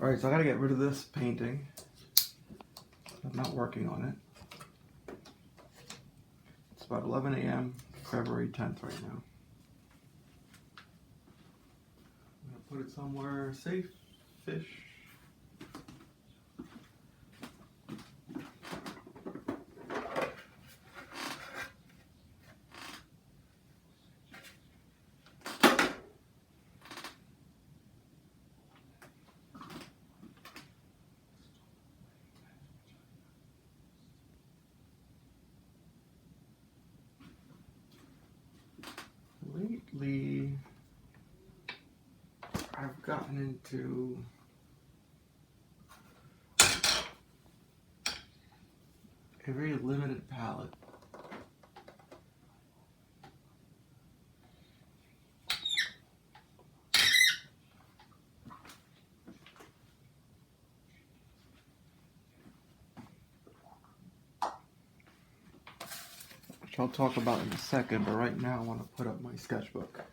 Alright, so I gotta get rid of this painting. I'm not working on it. It's about 11 a.m. February 10th right now. I'm gonna put it somewhere safe-ish. Lately, I've gotten into a very limited palette. Which I'll talk about in a second, but right now I want to put up my sketchbook.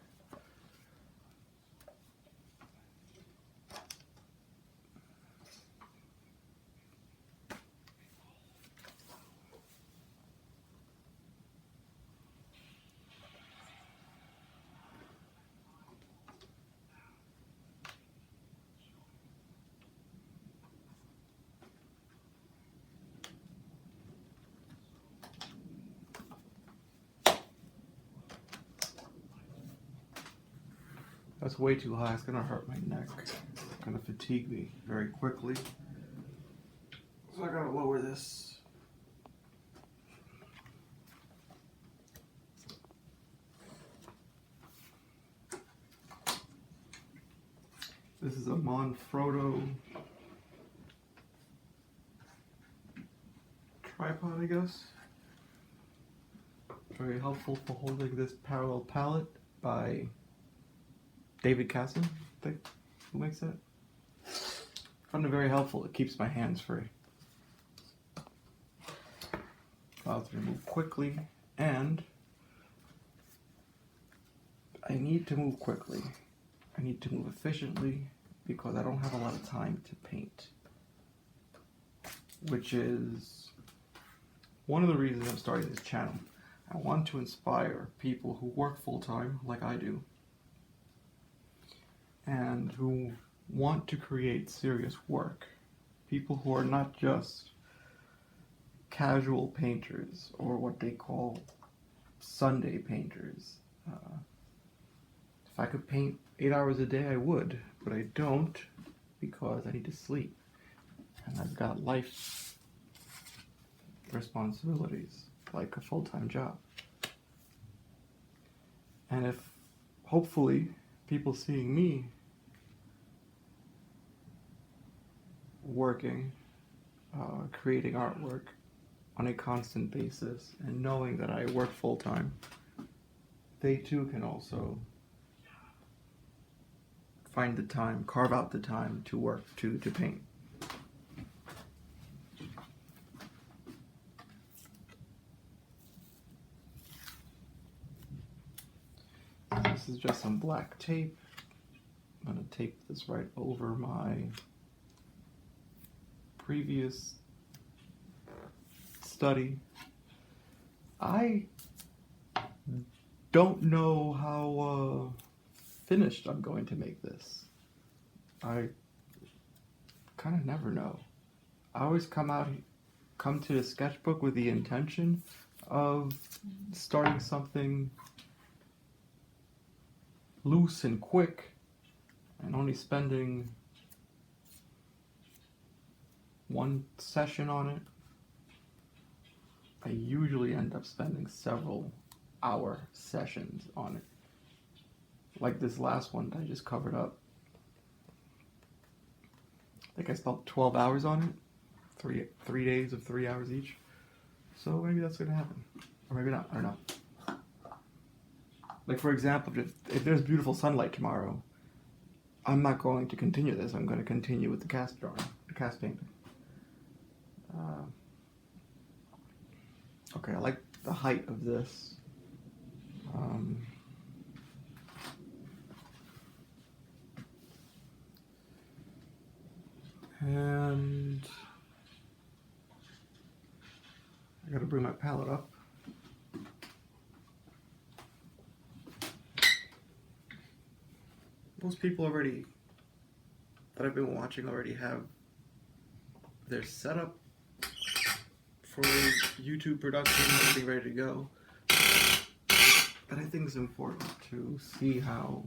That's way too high, it's gonna hurt my neck. It's gonna fatigue me very quickly. So I gotta lower this. This is a Manfrotto tripod, I guess. Very helpful for holding this parallel palette by David Casson, I think, who makes it. I found it very helpful. It keeps my hands free. Allows me to move quickly, and I need to move quickly. I need to move efficiently because I don't have a lot of time to paint, which is one of the reasons I'm starting this channel. I want to inspire people who work full-time, like I do, and who want to create serious work. People who are not just casual painters or what they call Sunday painters. If I could paint 8 hours a day, I would, but I don't because I need to sleep. And I've got life responsibilities, like a full-time job. And if, hopefully, people seeing me working, creating artwork on a constant basis, and knowing that I work full-time, they too can also find the time, carve out the time to work, to paint. This is just some black tape. I'm going to tape this right over my previous study. I don't know how finished I'm going to make this. I kind of never know. I always come to the sketchbook with the intention of starting something loose and quick and only spending one session on it. I usually end up spending several hour sessions on it. Like this last one that I just covered up. I think I spent 12 hours on it. 3 days of 3 hours each. So maybe that's gonna happen. Or maybe not, I don't know. Like for example, if there's beautiful sunlight tomorrow, I'm not going to continue this. I'm going to continue with the cast drawing, the cast painting. Okay, I like the height of this. And I gotta bring my palette up. Most people already that I've been watching already have their setup for YouTube production, everything ready to go. But I think it's important to see how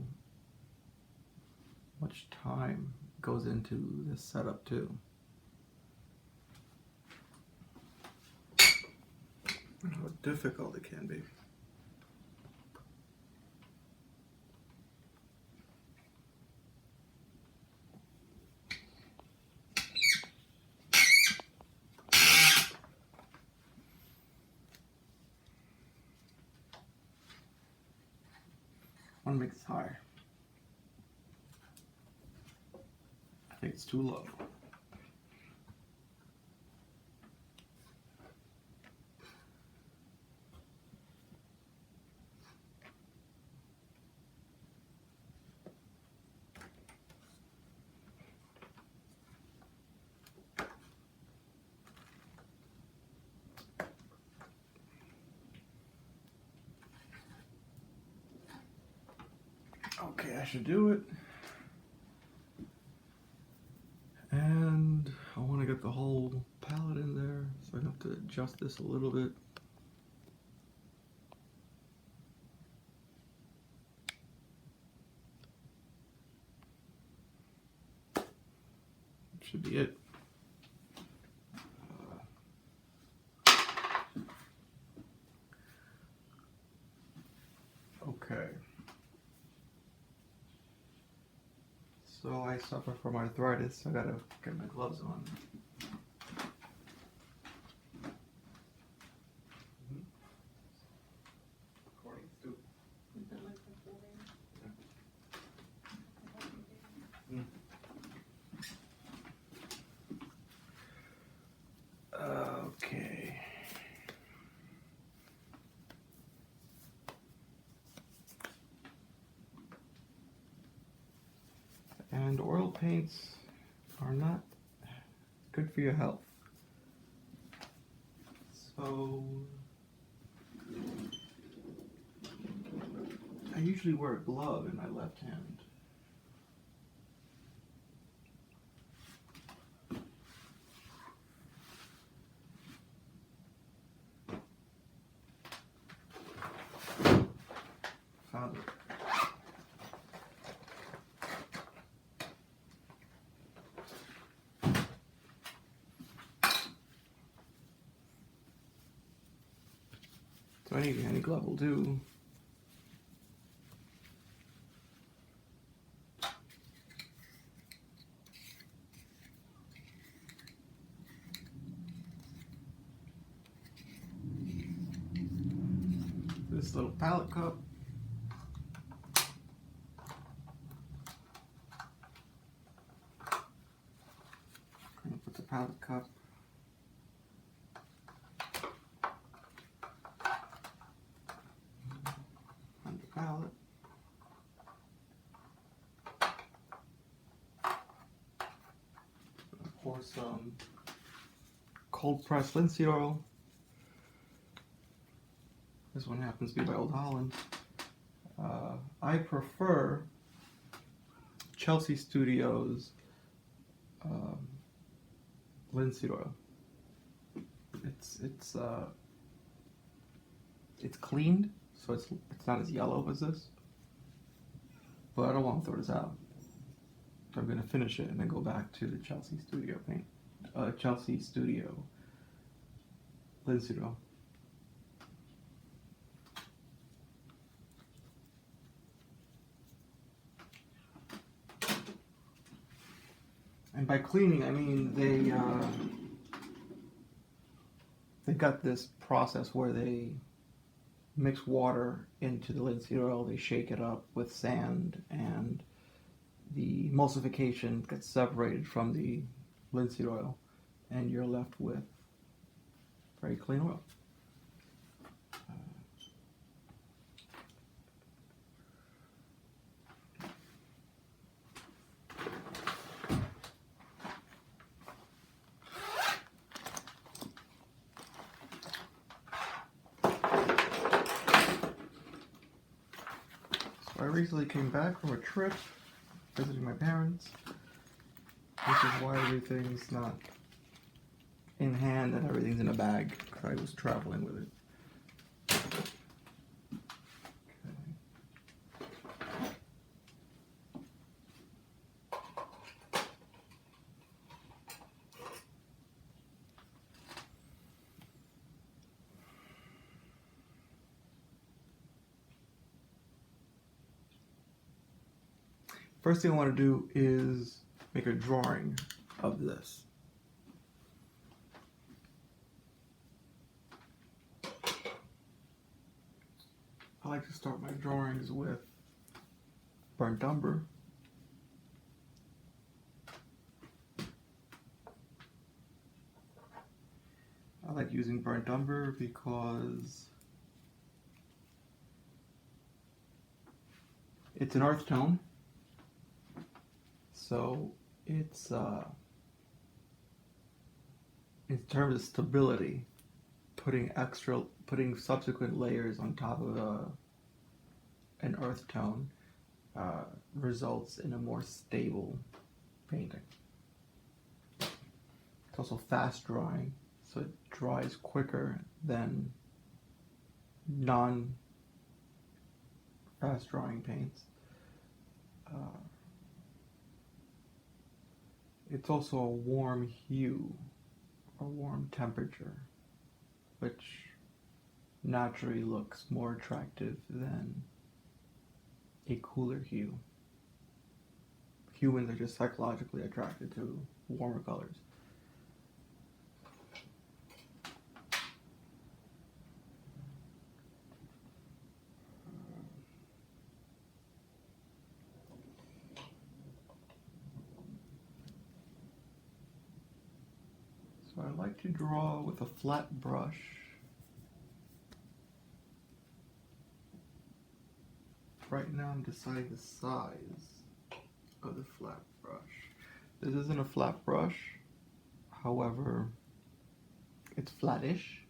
much time goes into this setup too. And how difficult it can be. I want to make this higher. I think it's too low. Okay, I should do it. And I want to get the whole palette in there, so I have to adjust this a little bit. Should be it. Okay. So I suffer from arthritis, so I gotta get my gloves on. Okay. And oil paints are not good for your health. So I usually wear a glove in my left hand. Found it. So any glove will do. This little palette cup. I'm gonna put the palette cup on the palette. Pour some cold pressed linseed oil. This one happens to be by Old Holland. I prefer Chelsea Studios linseed oil. It's cleaned, so it's not as yellow as this. But I don't want to throw this out. So I'm gonna finish it and then go back to the Chelsea Studio paint. Chelsea Studio linseed oil. And by cleaning, I mean they got this process where they mix water into the linseed oil, they shake it up with sand, and the emulsification gets separated from the linseed oil, and you're left with very clean oil. recently came back from a trip visiting my parents, which is why everything's not in hand and everything's in a bag, because I was traveling with it. First thing I want to do is make a drawing of this. I like to start my drawings with burnt umber. I like using burnt umber because it's an earth tone. So it's in terms of stability, putting subsequent layers on top of an earth tone results in a more stable painting. It's also fast drying, so it dries quicker than non-fast drying paints. It's also a warm hue, or warm temperature, which naturally looks more attractive than a cooler hue. Humans are just psychologically attracted to warmer colors. So I like to draw with a flat brush. Right now I'm deciding the size of the flat brush. This isn't a flat brush, however, it's flattish.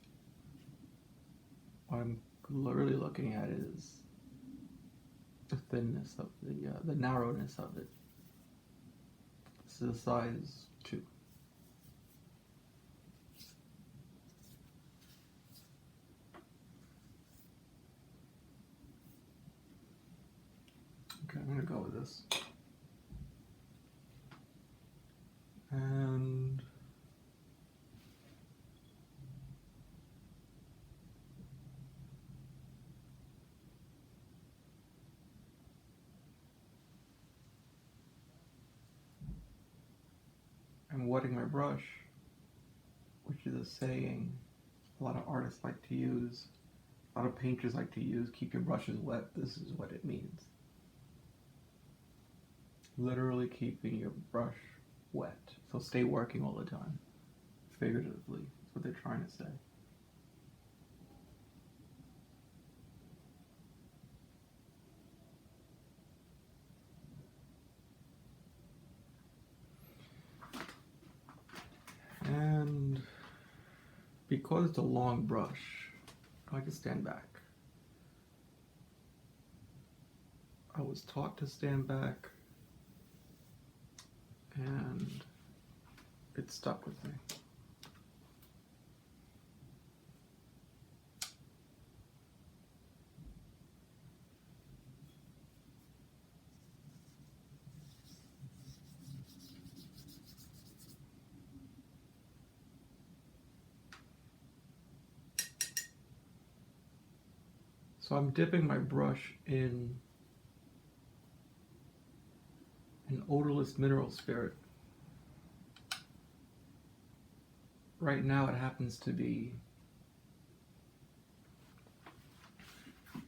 What I'm literally looking at is the thinness of the narrowness of it. This is a size 2. Okay, I'm gonna go with this. And I'm wetting my brush, which is a saying a lot of artists like to use, a lot of painters like to use. Keep your brushes wet. This is what it means. Literally keeping your brush wet. So stay working all the time. Figuratively, that's what they're trying to say. And because it's a long brush, I like to stand back. I was taught to stand back, and it stuck with me. So I'm dipping my brush in an odorless mineral spirit. Right now it happens to be I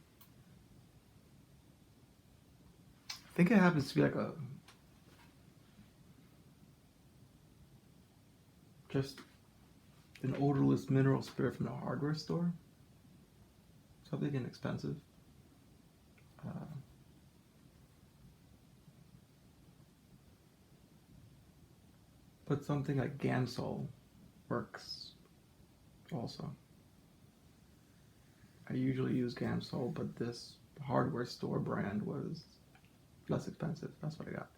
think it happens to be like just an odorless mineral spirit from the hardware store. Something inexpensive. But something like Gamsol works also. I usually use Gamsol, but this hardware store brand was less expensive. That's what I got.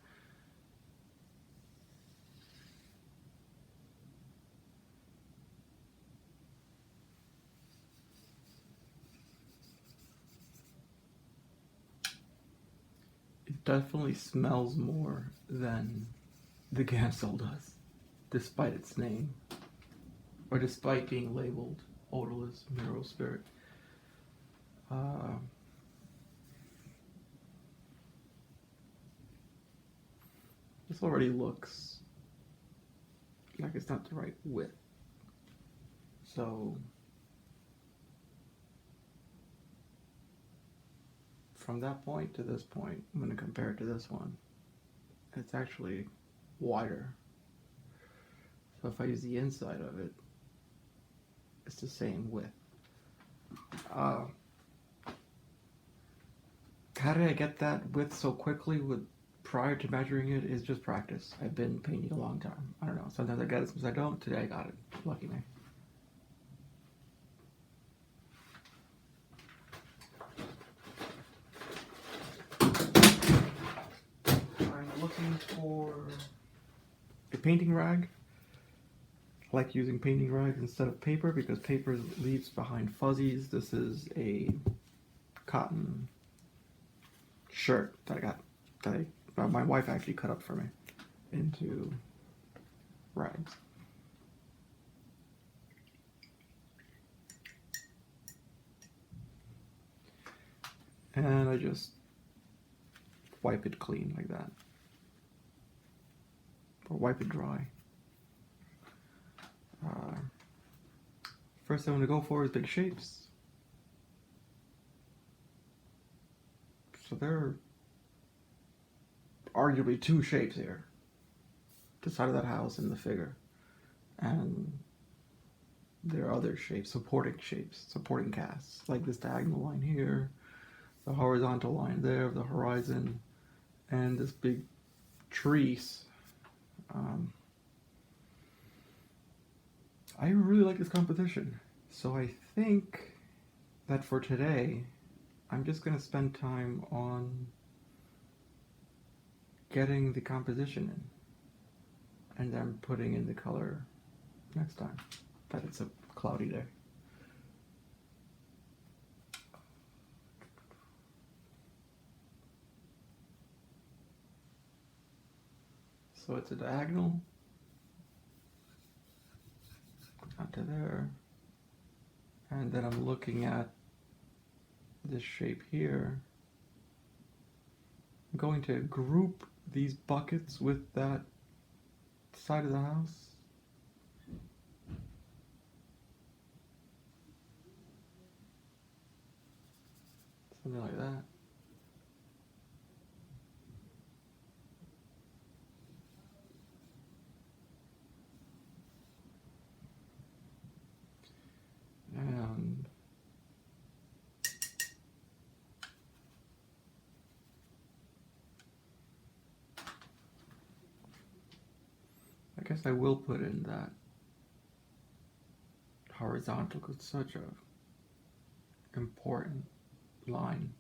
It definitely smells more than the Gansol does, despite its name, or despite being labeled odorless mineral spirit. This already looks like it's not the right width. So from that point to this point, I'm going to compare it to this one. It's actually wider. So if I use the inside of it, it's the same width. How did I get that width so quickly prior to measuring it? Is just practice. I've been painting a long time. I don't know. Sometimes I get it, sometimes I don't. Today I got it. Lucky me. I'm looking for a painting rag. I like using painting rags instead of paper because paper leaves behind fuzzies. This is a cotton shirt that I got, my wife actually cut up for me into rags. And I just wipe it clean like that. Or wipe it dry. First thing I'm going to go for is big shapes. So there are arguably two shapes here. The side of that house and the figure. And there are other shapes, supporting casts. Like this diagonal line here, the horizontal line there of the horizon, and this big tree. I really like this composition. So I think that for today, I'm just going to spend time on getting the composition in and then putting in the color next time that it's a cloudy day. So it's a diagonal onto there, and then I'm looking at this shape here. I'm going to group these buckets with that side of the house. Something like that. And I guess I will put in that horizontal because it's such a important line.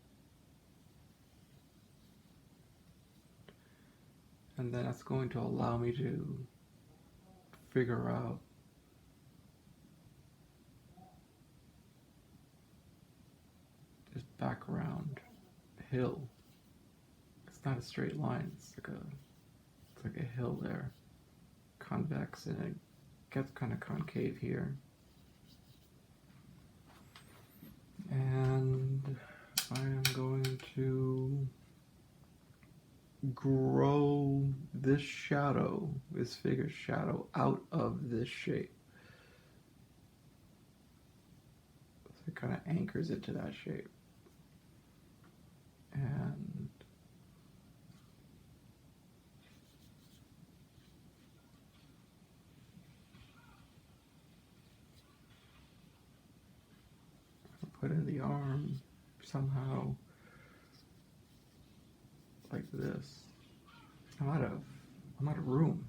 And then that's going to allow me to figure out this background hill. It's not a straight line, it's like a hill there, convex, and it gets kind of concave here. And I am going to grow this shadow, this figure's shadow, out of this shape. So it kind of anchors it to that shape. And I'll put in the arm somehow like this. I'm out of room.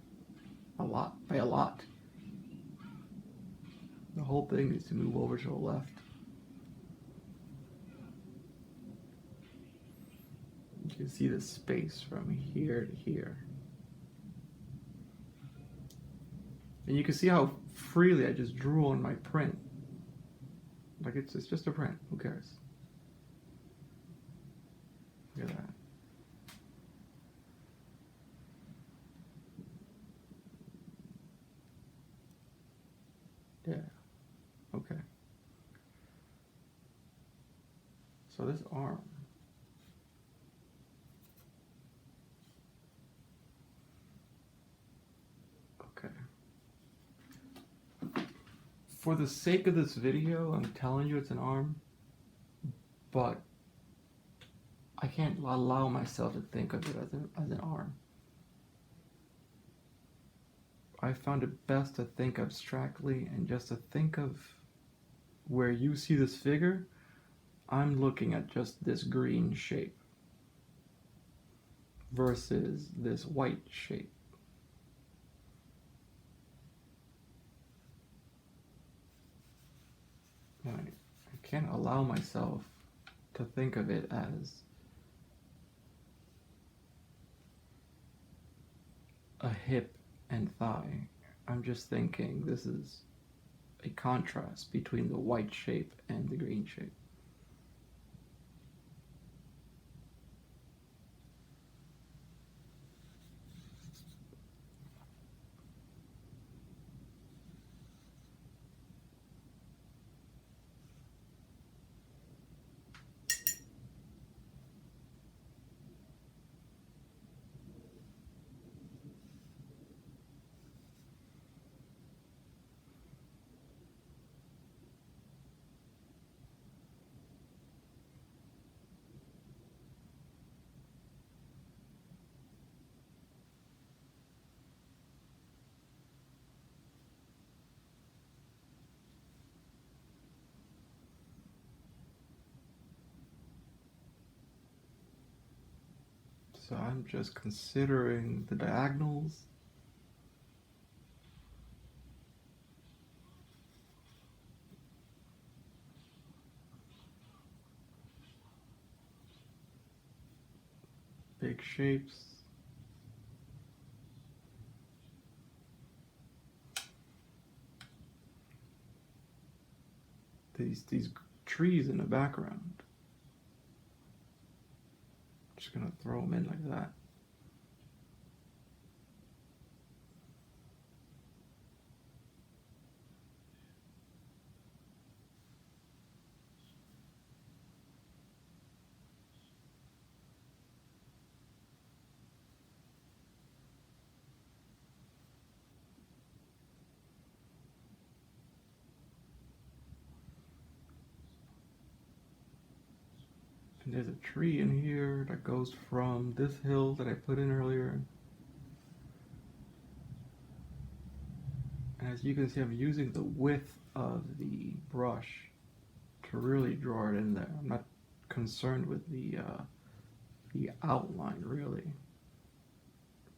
By a lot. The whole thing needs to move over to the left. You can see the space from here to here. And you can see how freely I just drew on my print. Like it's just a print, who cares? Look at that. Yeah, okay. So this arm. Okay. For the sake of this video, I'm telling you it's an arm, but I can't allow myself to think of it as an arm. I found it best to think abstractly and just to think of where you see this figure, I'm looking at just this green shape versus this white shape. I can't allow myself to think of it as a hip and thigh. I'm just thinking this is a contrast between the white shape and the green shape. So I'm just considering the diagonals. Big shapes. These trees in the background. Just gonna throw them in like that. And there's a tree in here that goes from this hill that I put in earlier. And as you can see, I'm using the width of the brush to really draw it in there. I'm not concerned with the outline, really.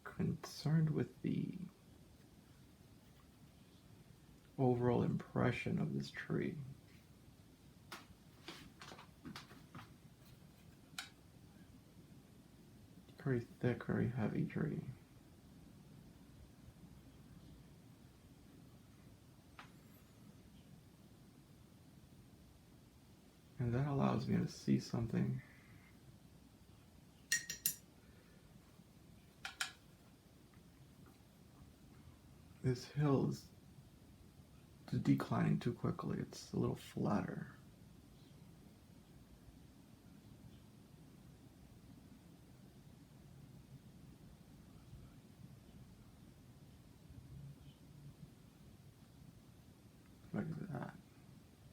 Concerned with the overall impression of this tree. Very thick, very heavy tree. And that allows me to see something. This hill is declining too quickly. It's a little flatter. Look at that.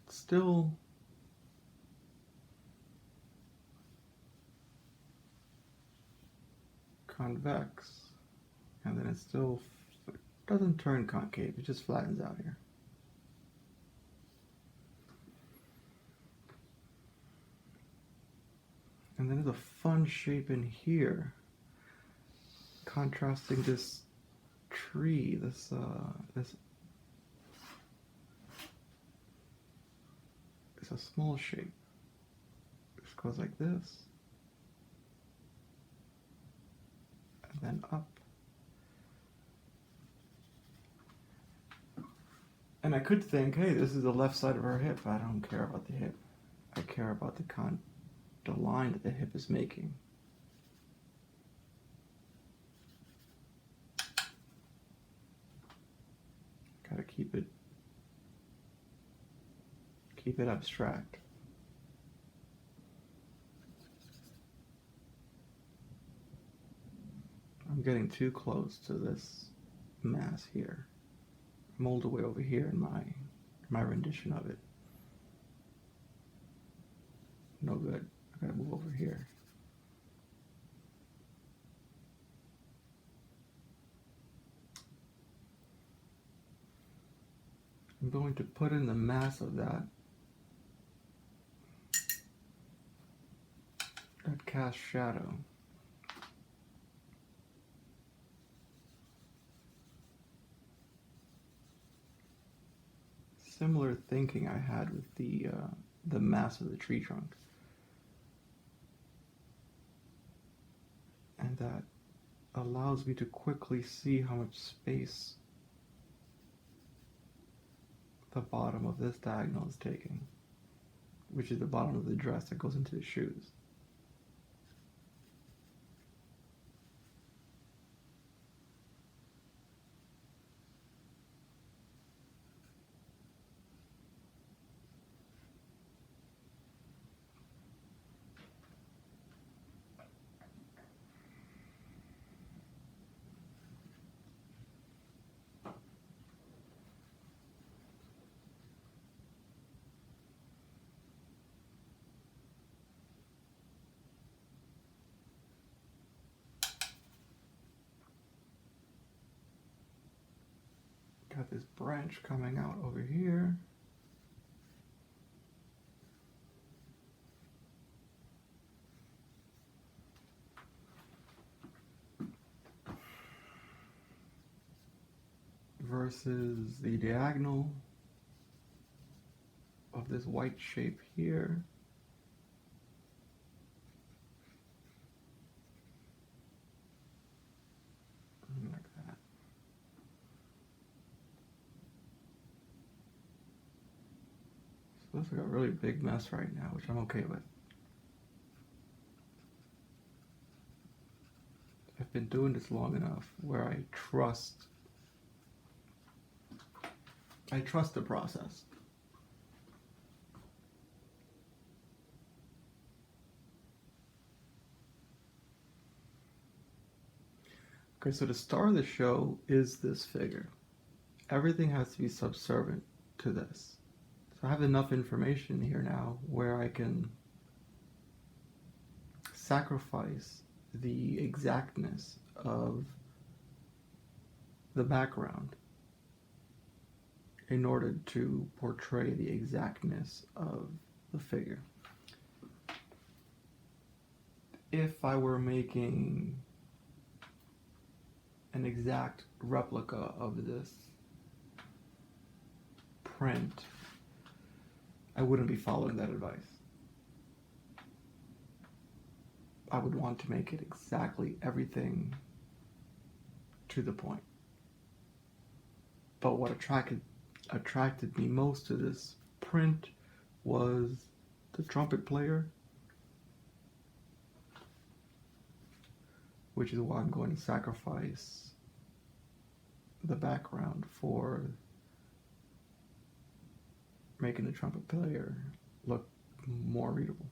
It's still convex, and then it still doesn't turn concave, it just flattens out here. And then there's a fun shape in here, contrasting this tree, this it's a small shape. This goes like this. then up. And I could think, hey, this is the left side of her hip. I don't care about the hip. I care about the line that the hip is making. Gotta keep it abstract. I'm getting too close to this mass here. I'm all the way over here in my rendition of it. No good. I gotta move over here. I'm going to put in the mass of that cast shadow. Similar thinking I had with the mass of the tree trunk. And that allows me to quickly see how much space the bottom of this diagonal is taking, which is the bottom of the dress that goes into the shoes. Got this branch coming out over here. Versus the diagonal of this white shape here. Like that. So this is a really big mess right now, which I'm okay with. I've been doing this long enough where I trust the process. Okay, so the star of the show is this figure. Everything has to be subservient to this. So I have enough information here now where I can sacrifice the exactness of the background in order to portray the exactness of the figure. If I were making an exact replica of this print, I wouldn't be following that advice. I would want to make it exactly everything to the point. But what attracted me most to this print was the trumpet player, which is why I'm going to sacrifice the background for making the trumpet player look more readable.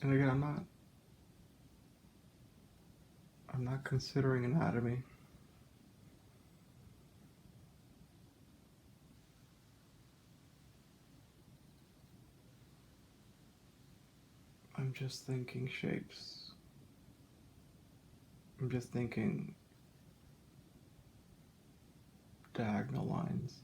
And again, I'm not considering anatomy. I'm just thinking shapes. I'm just thinking diagonal lines.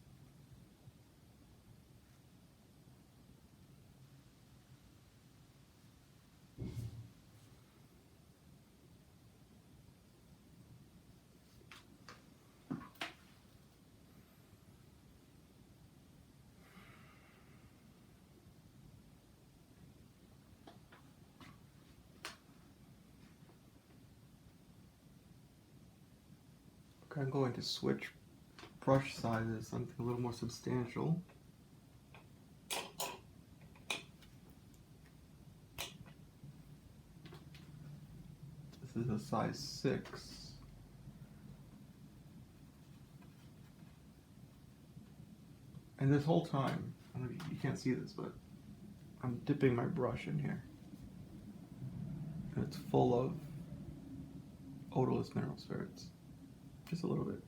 Okay, I'm going to switch brush sizes, something a little more substantial. This is a size 6. And this whole time, I don't know if you can't see this, but I'm dipping my brush in here. And it's full of odorless mineral spirits. Just a little bit.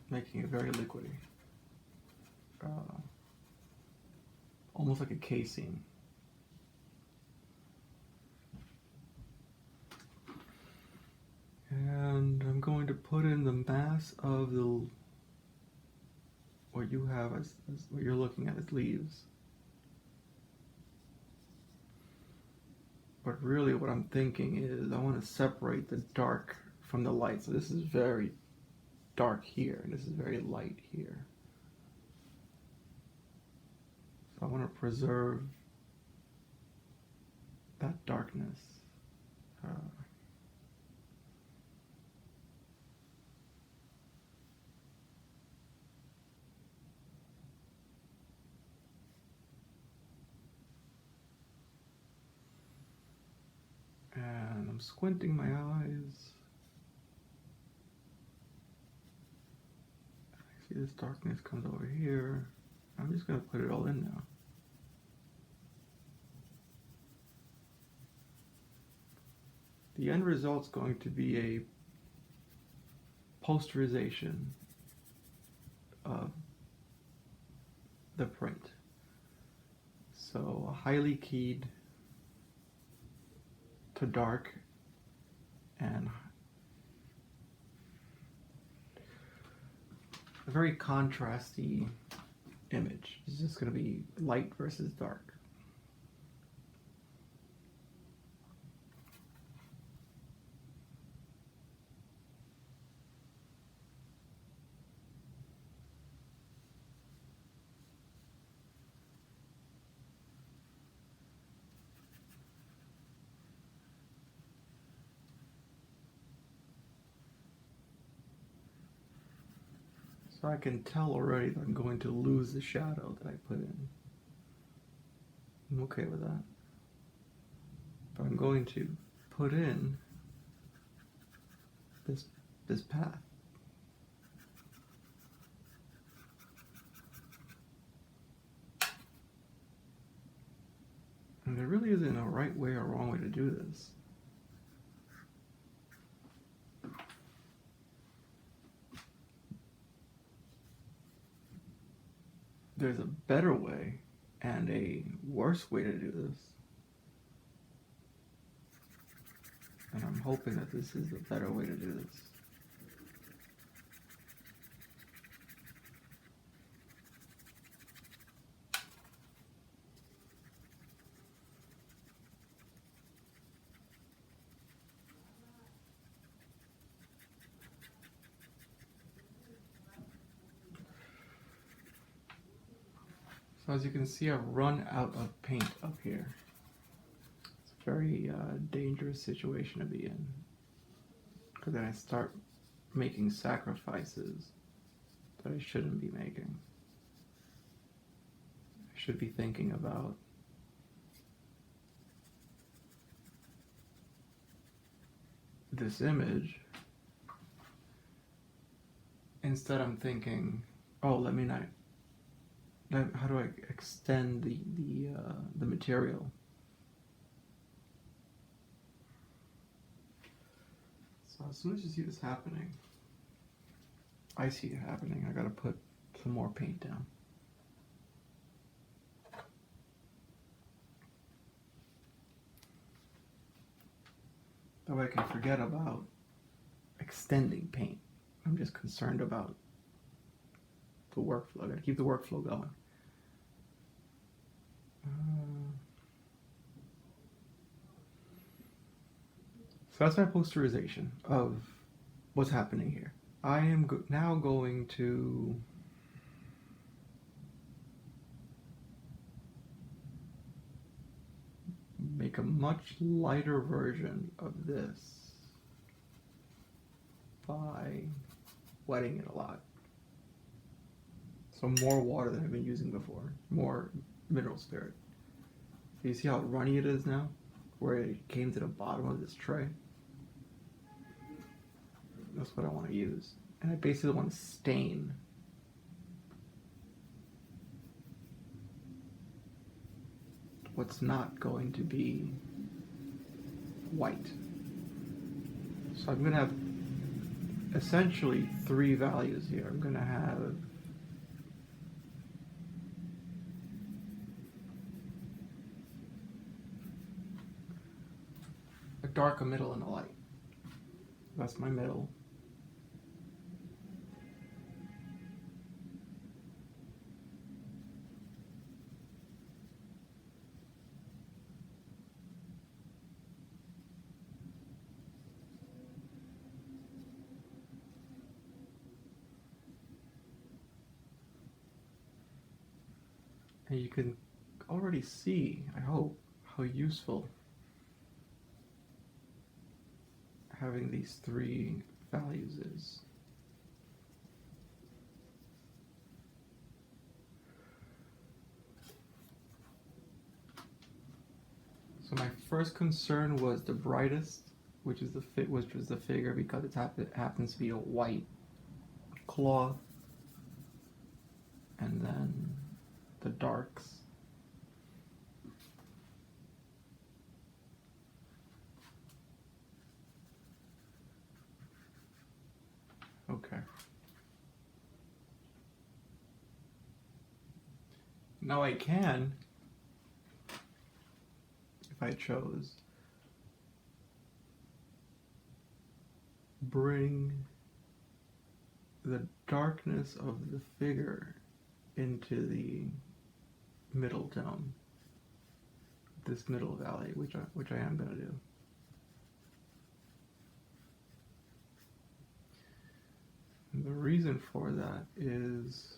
Making it very liquidy. Almost like a casing. And I'm going to put in the mass of the what you have as what you're looking at as leaves. But really what I'm thinking is I want to separate the dark from the light. So this is very dark here, and this is very light here. So I want to preserve that darkness. And I'm squinting my eyes. I see this darkness comes over here. I'm just going to put it all in now. The end result's going to be a posterization of the print. So a highly keyed to dark and a very contrasty image. It's just going to be light versus dark. So I can tell already that I'm going to lose the shadow that I put in. I'm okay with that. But I'm going to put in this path. And there really isn't a right way or wrong way to do this. There's a better way and a worse way to do this. And I'm hoping that this is the better way to do this. So as you can see, I've run out of paint up here. It's a very dangerous situation to be in, because then I start making sacrifices that I shouldn't be making. I should be thinking about this image. Instead I'm thinking, oh, let me not how do I extend the material? So as soon as you see this happening, I see it happening. I gotta put some more paint down. That way I can forget about extending paint. I'm just concerned about the workflow. I gotta keep the workflow going. So that's my posterization of what's happening here. I am now going to make a much lighter version of this by wetting it a lot. So more water than I've been using before, more mineral spirit. So you see how runny it is now, where it came to the bottom of this tray? That's what I want to use. And I basically want to stain what's not going to be white. So I'm going to have essentially three values here. I'm going to have a dark, a middle, and a light. That's my middle. And you can already see, I hope, how useful having these three values is. So my first concern was the brightest, which was the figure, because it happens to be a white cloth, and then the darks. Okay. Now I can, if I chose, bring the darkness of the figure into the middle tone, this middle valley, which I am going to do. And the reason for that is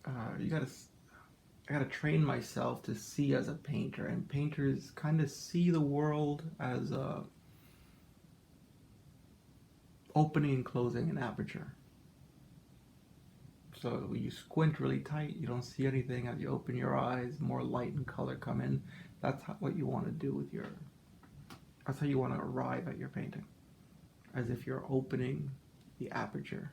I gotta train myself to see as a painter, and painters kind of see the world as opening and closing an aperture. So when you squint really tight, you don't see anything. As you open your eyes, more light and color come in. That's what you want to do with that's how you want to arrive at your painting, as if you're opening the aperture.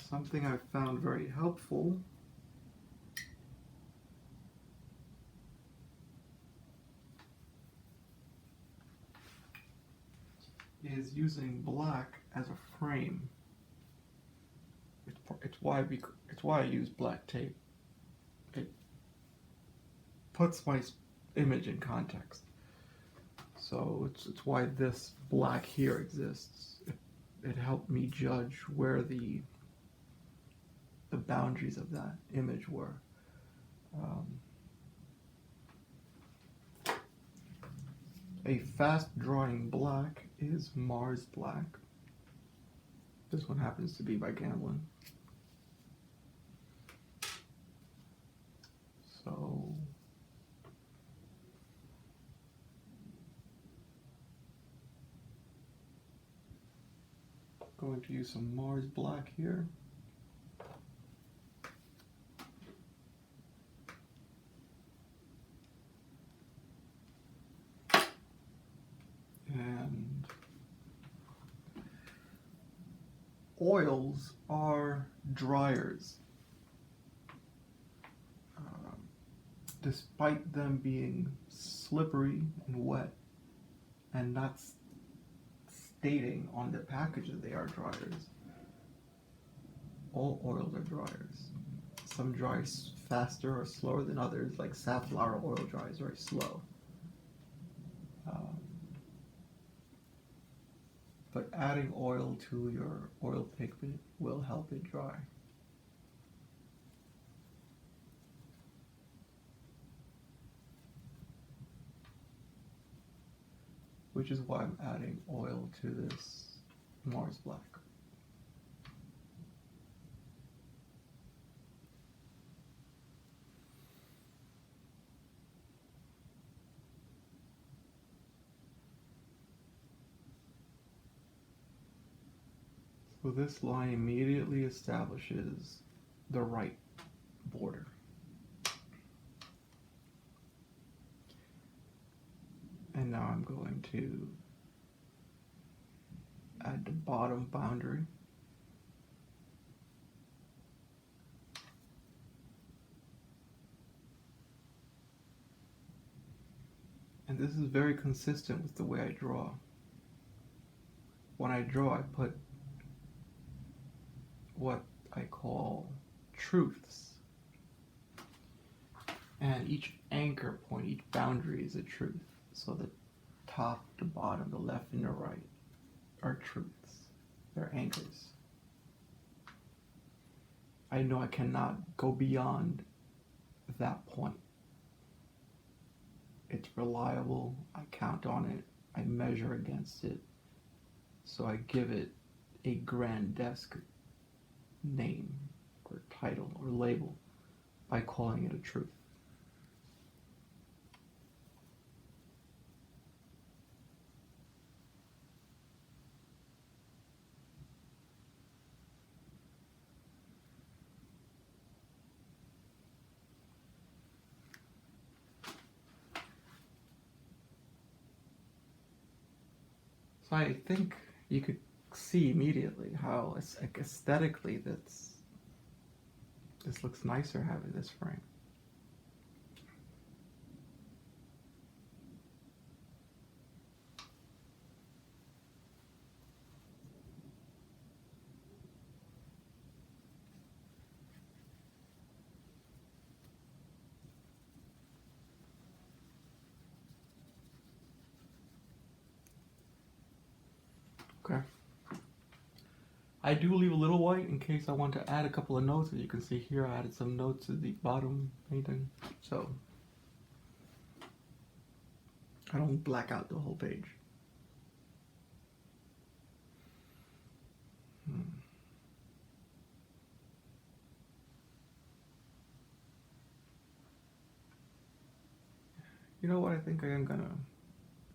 Something I've found very helpful is using black as a frame. It's why I use black tape. It puts my image in context. So it's why this black here exists. It helped me judge where the boundaries of that image were. A fast drawing black is Mars Black. This one happens to be by Gamblin. So Going to use some Mars Black here. And oils are dryers. Despite them being slippery and wet and not stating on the package that they are dryers, all oils are dryers. Some dry faster or slower than others, like safflower oil dries very slow. But adding oil to your oil pigment will help it dry. Which is why I'm adding oil to this Mars Black. So this line immediately establishes the right border. And now I'm going to add the bottom boundary. And this is very consistent with the way I draw. When I draw, I put what I call truths. And each anchor point, each boundary is a truth. So the top, the bottom, the left, and the right are truths. They're anchors. I know I cannot go beyond that point. It's reliable. I count on it. I measure against it. So I give it a grandesque name or title or label by calling it a truth. So I think you could see immediately how it's like aesthetically this looks nicer having this frame. Okay. I do leave a little white in case I want to add a couple of notes. As you can see here, I added some notes at the bottom painting, so I don't black out the whole page. You know what? I think I am gonna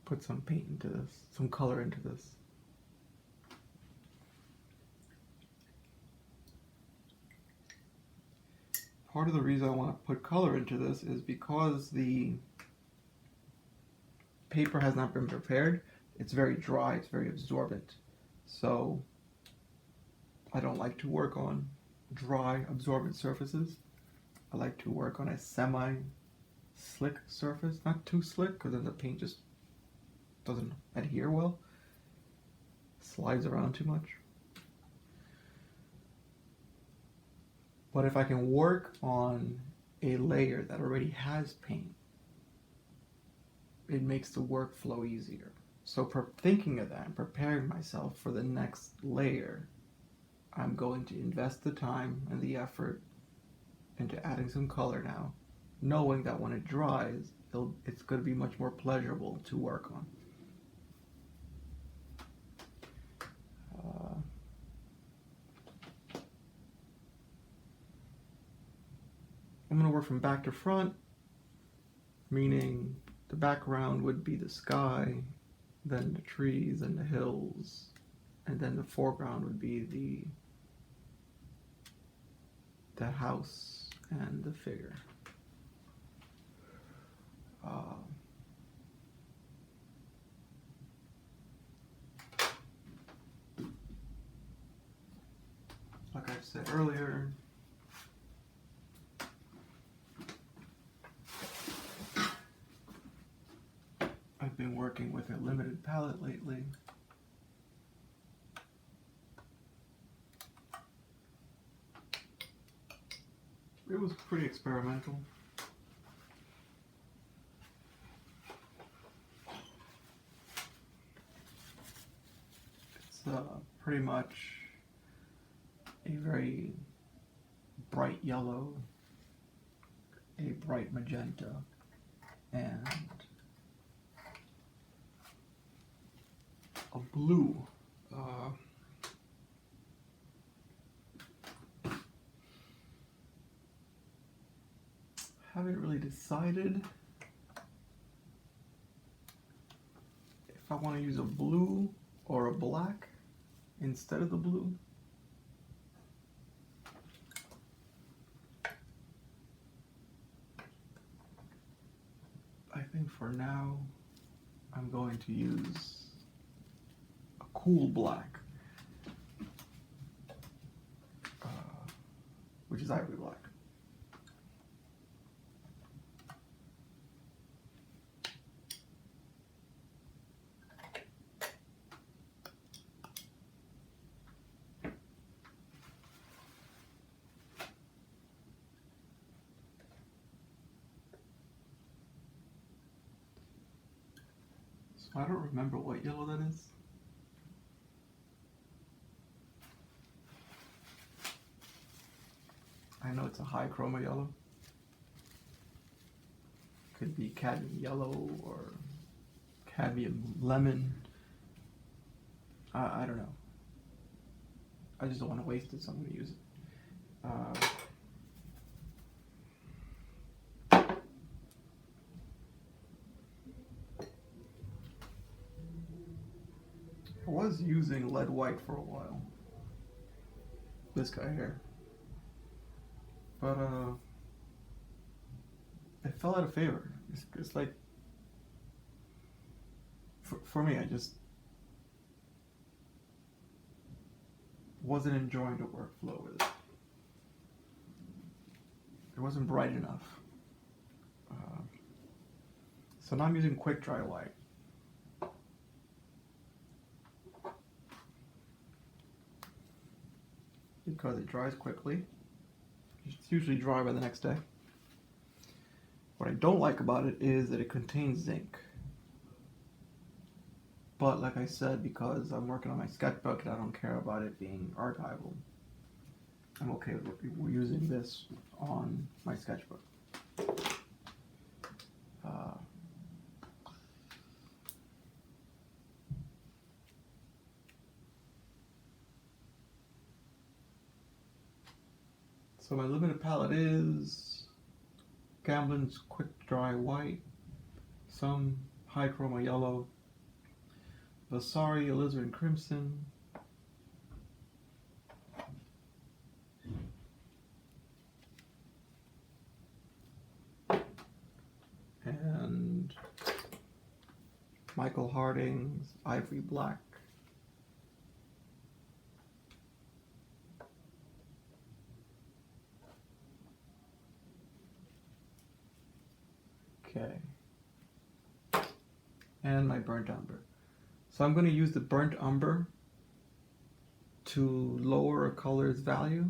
put some paint into this, some color into this. Part of the reason I want to put color into this is because the paper has not been prepared. It's very dry, it's very absorbent. So I don't like to work on dry, absorbent surfaces. I like to work on a semi-slick surface, not too slick, because then the paint just doesn't adhere well, slides around too much. But if I can work on a layer that already has paint, it makes the workflow easier. So thinking of that and preparing myself for the next layer, I'm going to invest the time and the effort into adding some color now, knowing that when it dries, it's going to be much more pleasurable to work on. I'm going to work from back to front, meaning the background would be the sky, then the trees and the hills and then the foreground would be the house and the figure. Like I said earlier, I've been working with a limited palette lately. It was pretty experimental. It's pretty much a very bright yellow, a bright magenta, and a blue. Haven't really decided if I want to use a blue or a black instead of the blue. I think for now I'm going to use a cool black, which is ivory black. I don't remember what yellow that is. I know it's a high chroma yellow. Could be cadmium yellow or cadmium lemon. I don't know. I just don't want to waste it, so I'm going to use it. I was using lead white for a while. This guy here. But it fell out of favor. It's like, for me, I just wasn't enjoying the workflow with it. It wasn't bright enough. So now I'm using quick dry white. Because it dries quickly. It's usually dry by the next day. What I don't like about it is that it contains zinc. But like I said, because I'm working on my sketchbook and I don't care about it being archival, I'm okay with using this on my sketchbook. So my limited palette is Gamblin's Quick Dry White, some high chroma yellow, Vasari Alizarin Crimson, and Michael Harding's Ivory Black. Okay. And my burnt umber. So I'm going to use the burnt umber to lower a color's value.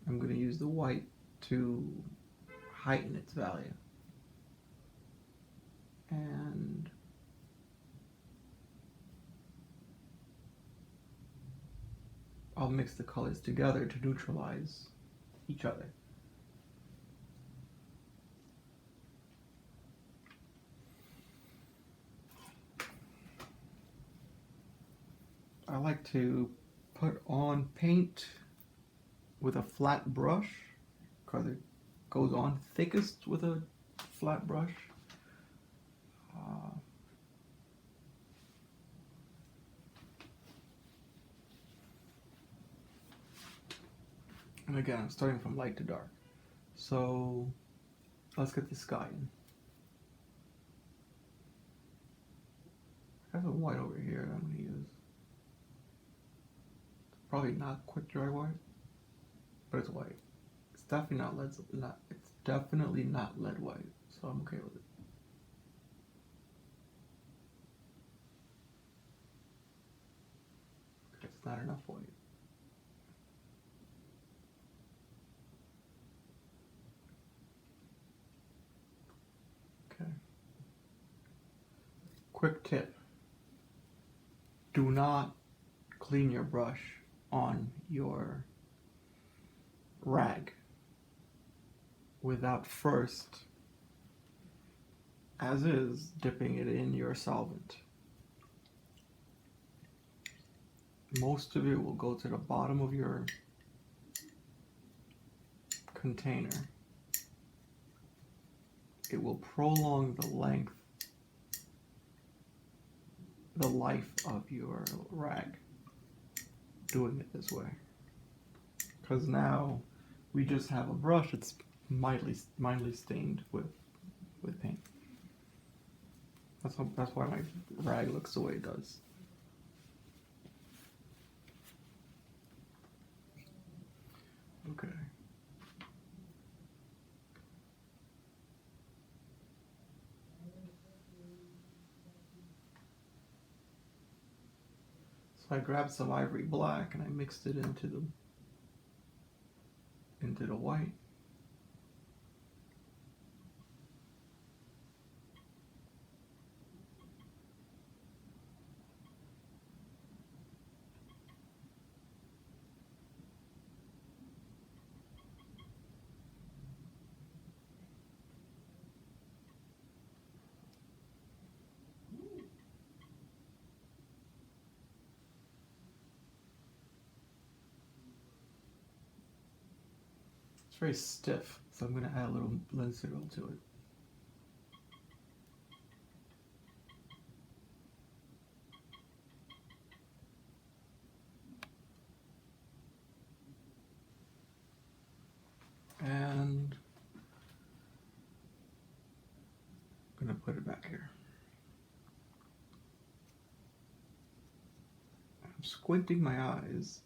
I'm going to use the white to heighten its value. And I'll mix the colors together to neutralize each other. I like to put on paint with a flat brush because it goes on thickest with a flat brush. And again, I'm starting from light to dark. So let's get the sky in. I have a white over here that I'm going to use. Probably not quick dry white, but it's white. It's definitely not lead. It's definitely not lead white, so I'm okay with it. Okay, it's not enough white. Okay. Quick tip: do not clean your brush on your rag without first, as is, dipping it in your solvent. Most of it will go to the bottom of your container. It will prolong the life of your rag doing it this way. Because now we just have a brush that's mildly stained with paint. That's why my rag looks the way it does. Okay. So I grabbed some ivory black and I mixed it into the white. It's very stiff, so I'm going to add a little linseed oil to it. And I'm going to put it back here. I'm squinting my eyes.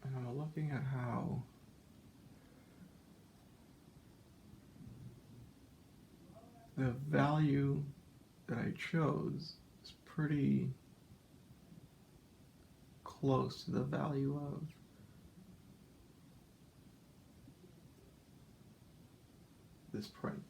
And I'm looking at how the value that I chose is pretty close to the value of this print.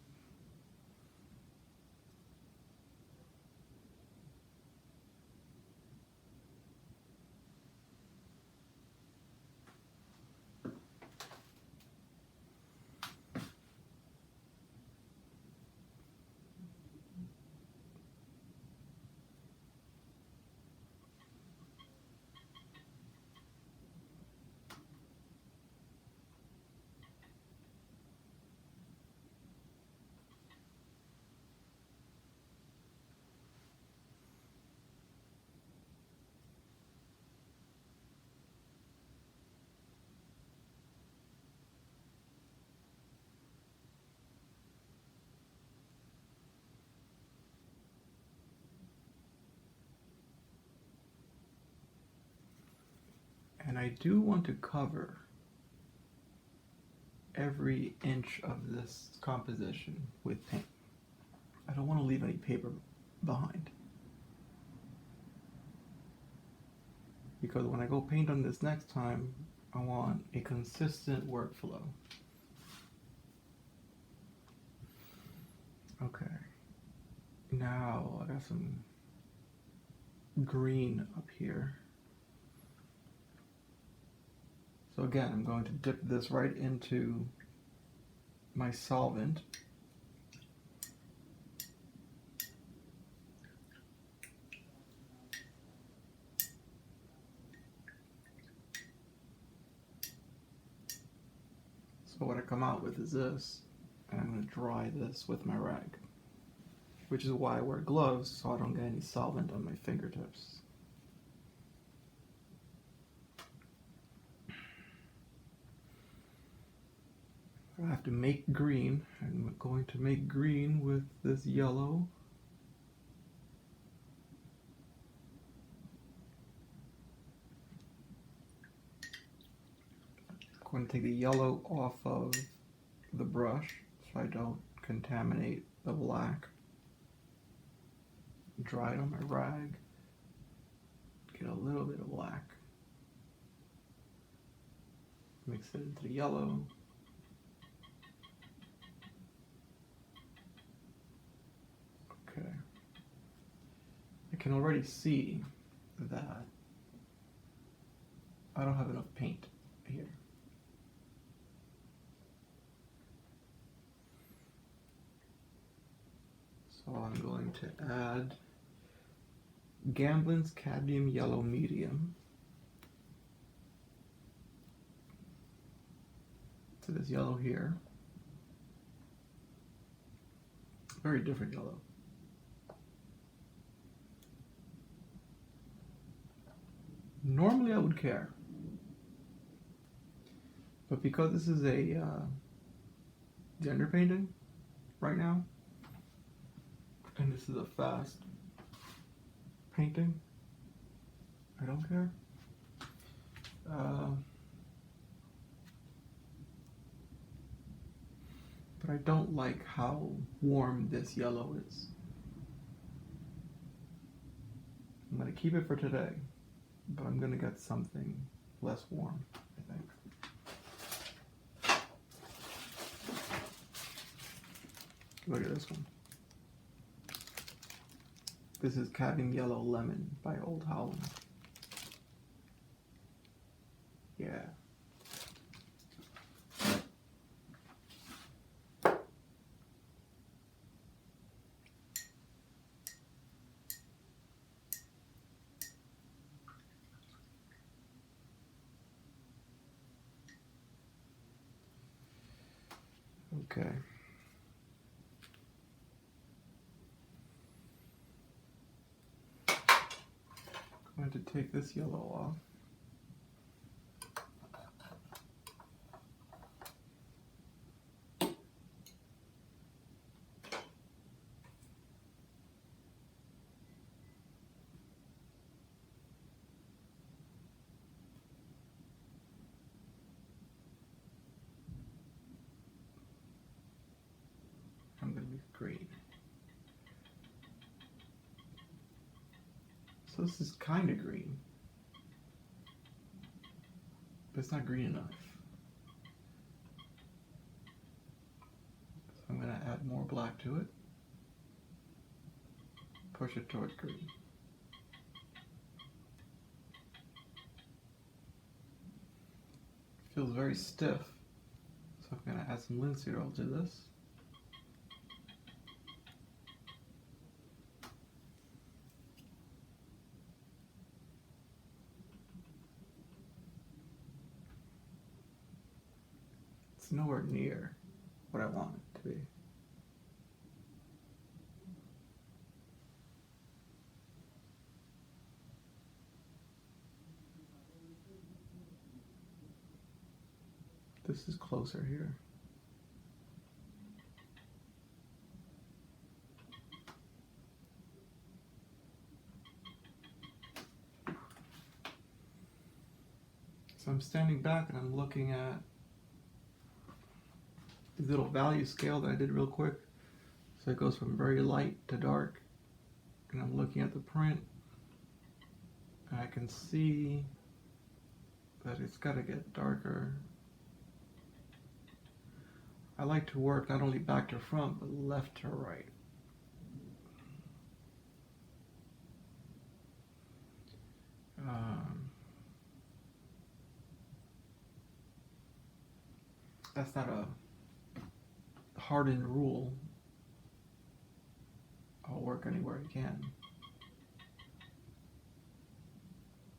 And I do want to cover every inch of this composition with paint. I don't want to leave any paper behind. Because when I go paint on this next time, I want a consistent workflow. Okay. Now I got some green up here. So again, I'm going to dip this right into my solvent. So what I come out with is this, and I'm going to dry this with my rag, which is why I wear gloves so I don't get any solvent on my fingertips. I have to make green. I'm going to make green with this yellow. I'm going to take the yellow off of the brush so I don't contaminate the black. Dry it on my rag. Get a little bit of black. Mix it into the yellow. Okay. I can already see that I don't have enough paint here. So I'm going to add Gamblin's Cadmium Yellow Medium to this yellow here. Very different yellow. Normally I would care, but because this is a gender painting right now, and this is a fast painting, I don't care. But I don't like how warm this yellow is. I'm going to keep it for today, but I'm going to get something less warm, I think. Look at this one. This is Cadmium Yellow Lemon by Old Holland. Yeah. Okay. I'm going to take this yellow off. I'm going to use green. So this is kind of green, but it's not green enough. So I'm going to add more black to it. Push it towards green. Feels very stiff, so I'm going to add some linseed oil to this. It's nowhere near what I want it to be. This is closer here. So I'm standing back and I'm looking at this little value scale that I did real quick. So it goes from very light to dark. And I'm looking at the print. And I can see that it's got to get darker. I like to work not only back to front, but left to right. That's not a hardened rule. I'll work anywhere I can.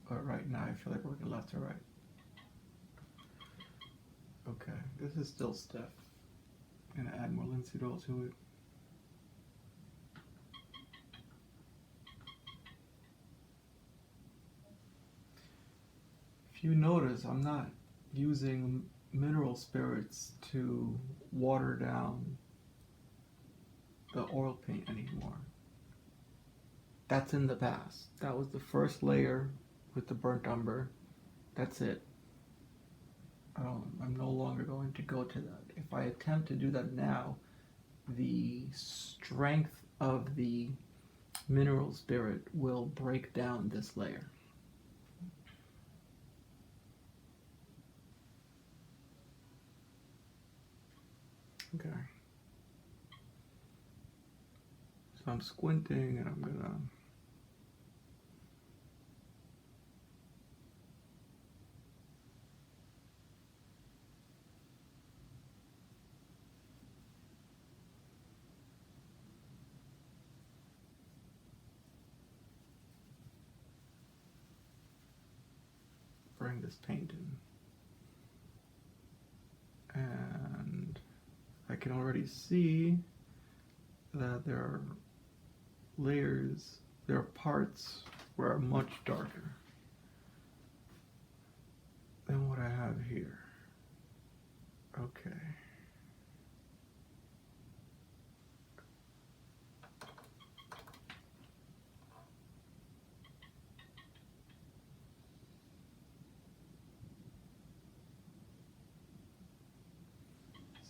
But right now I feel like working left to right. Okay, this is still stiff. I'm gonna add more linseed oil to it. you notice, I'm not using mineral spirits to water down the oil paint anymore. That's in the past. That was the first layer with the burnt umber. That's it. I'm no longer going to go to that. If I attempt to do that now, the strength of the mineral spirit will break down this layer. Okay. So I'm squinting and I'm gonna bring this paint in. And I can already see that there are layers, there are parts where are much darker than what I have here. Okay.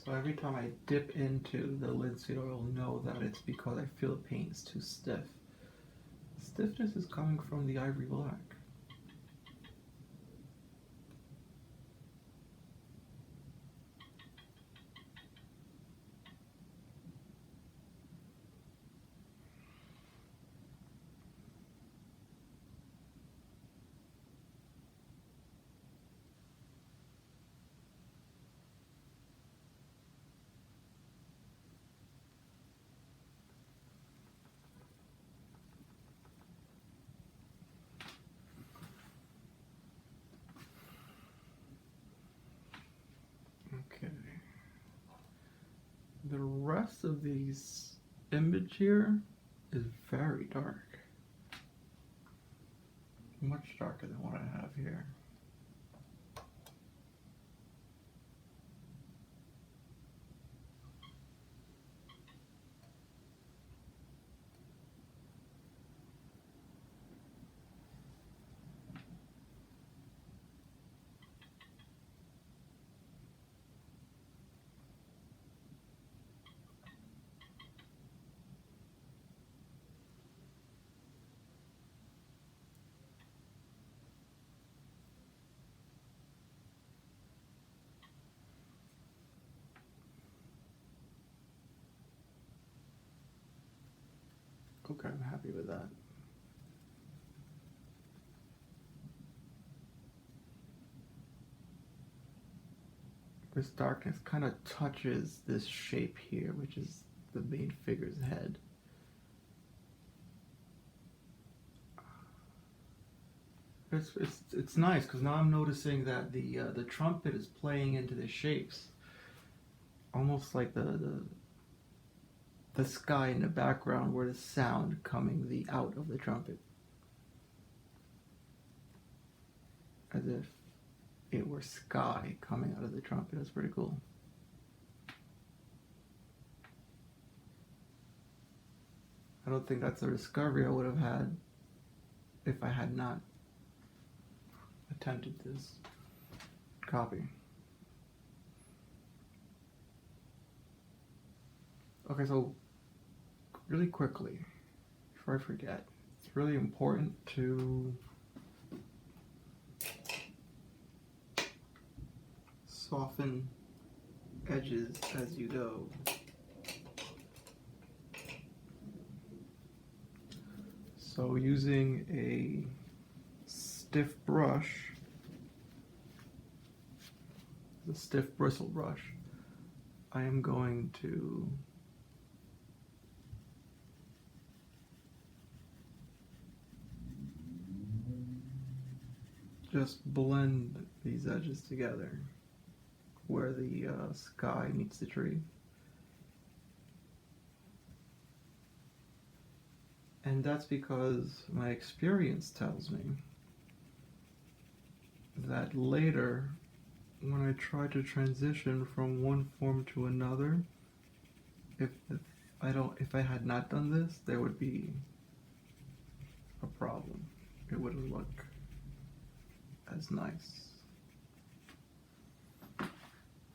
So every time I dip into the linseed oil, know that it's because I feel the paint is too stiff. The stiffness is coming from the ivory black. Okay. The rest of these image here is very dark. Much darker than what I have here. Okay, I'm happy with that. This darkness kind of touches this shape here, which is the main figure's head. It's nice because now I'm noticing that the trumpet is playing into the shapes, almost like the sky in the background, where the sound coming out of the trumpet, as if it were sky coming out of the trumpet. That's pretty cool. I don't think that's a discovery I would have had if I had not attempted this copy. Okay, so really quickly, before I forget, it's really important to soften edges as you go. So using a stiff brush, the stiff bristle brush, I am going to just blend these edges together where the sky meets the tree. And that's because my experience tells me that later, when I try to transition from one form to another, if I had not done this, there would be a problem. It wouldn't look as nice.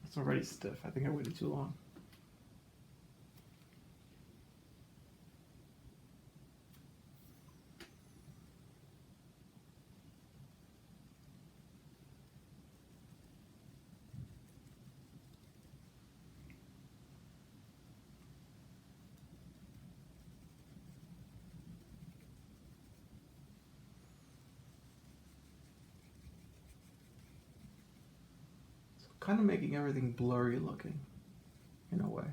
It's already stiff. I think I waited too long. Kind of making everything blurry looking, in a way.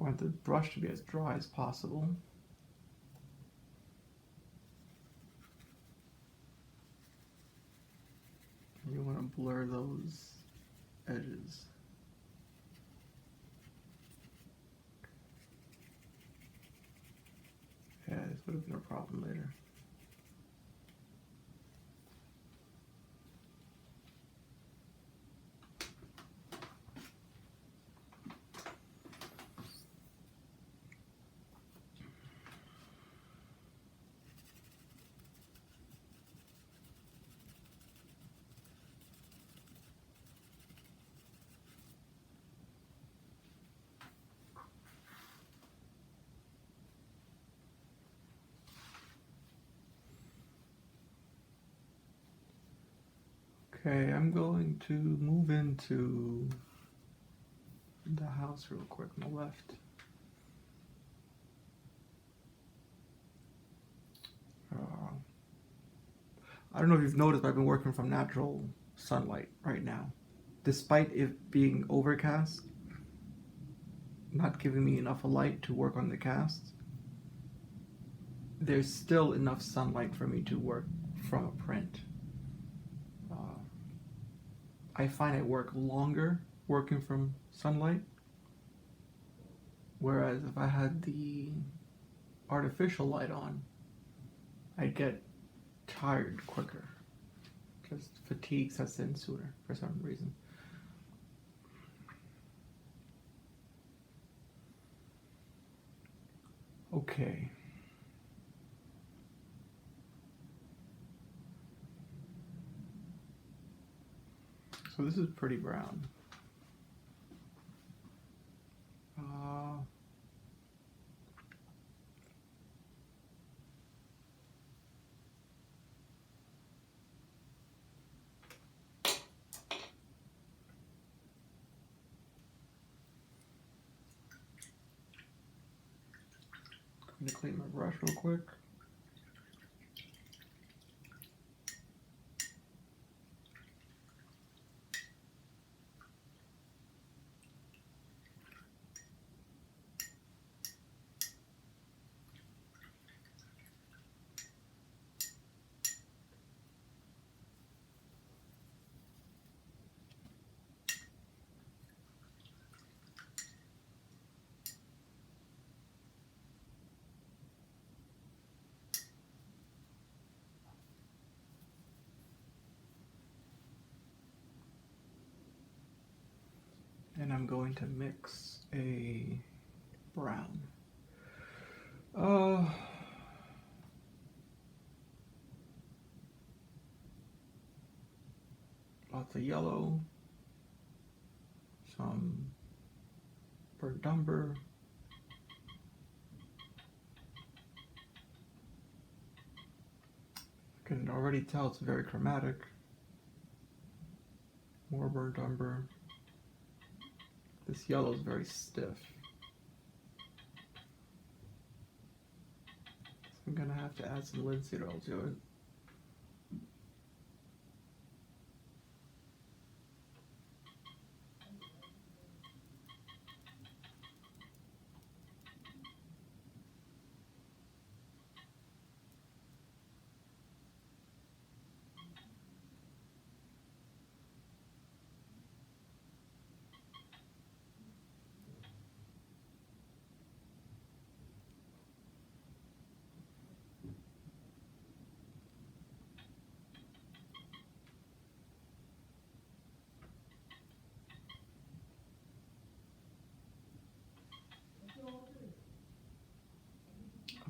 I want the brush to be as dry as possible. You want to blur those edges. Yeah, this would have been a problem later. Okay, I'm going to move into the house real quick on the left. I don't know if you've noticed, but I've been working from natural sunlight right now. Despite it being overcast, not giving me enough light to work on the cast, there's still enough sunlight for me to work from a print. I find I work longer working from sunlight, whereas if I had the artificial light on, I'd get tired quicker. Just fatigue sets in sooner for some reason. Okay. So this is pretty brown. I'm gonna clean my brush real quick. And I'm going to mix a brown. Lots of yellow, some burnt umber, I can already tell it's very chromatic. More burnt umber. This yellow is very stiff. So I'm gonna have to add some linseed oil to it.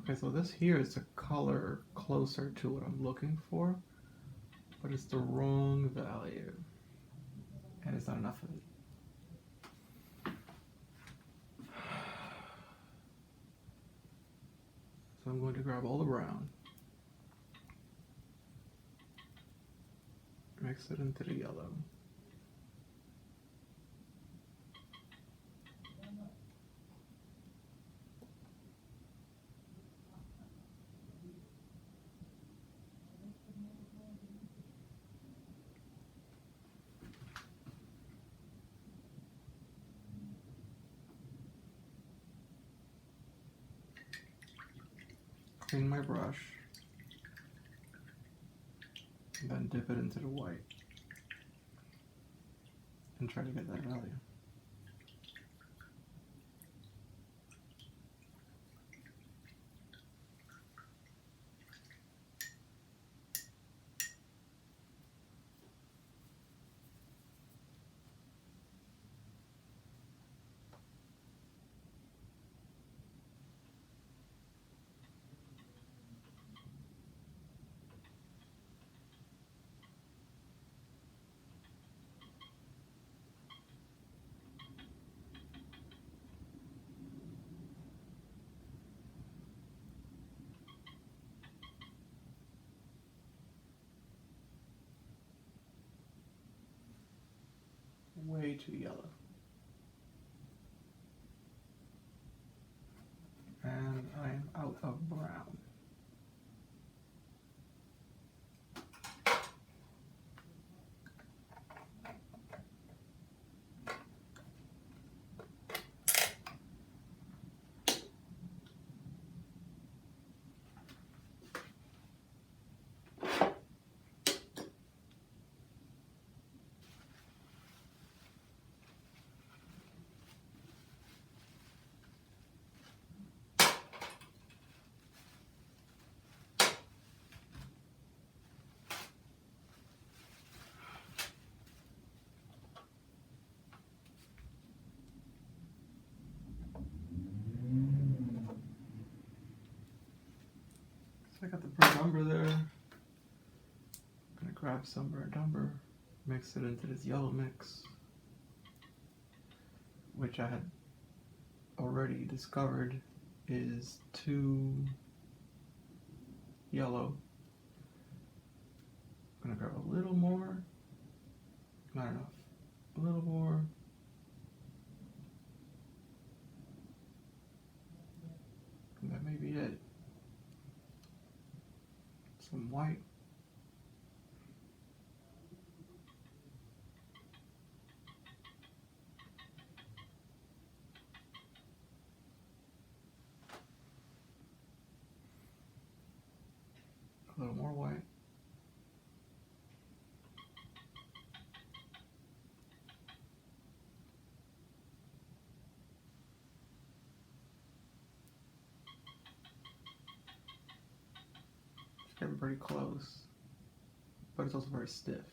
Okay, so this here is a color closer to what I'm looking for, but it's the wrong value, and it's not enough of it. So I'm going to grab all the brown, mix it into the yellow. Clean my brush, and then dip it into the white, and try to get that value. Way too yellow. And I am out of brown. So I got the burnt umber there. I'm gonna grab some burnt umber, mix it into this yellow mix, which I had already discovered is too yellow. I'm gonna grab a little more, not enough, a little more. And that may be it. Some white. A little more white. It's getting pretty close, but it's also very stiff.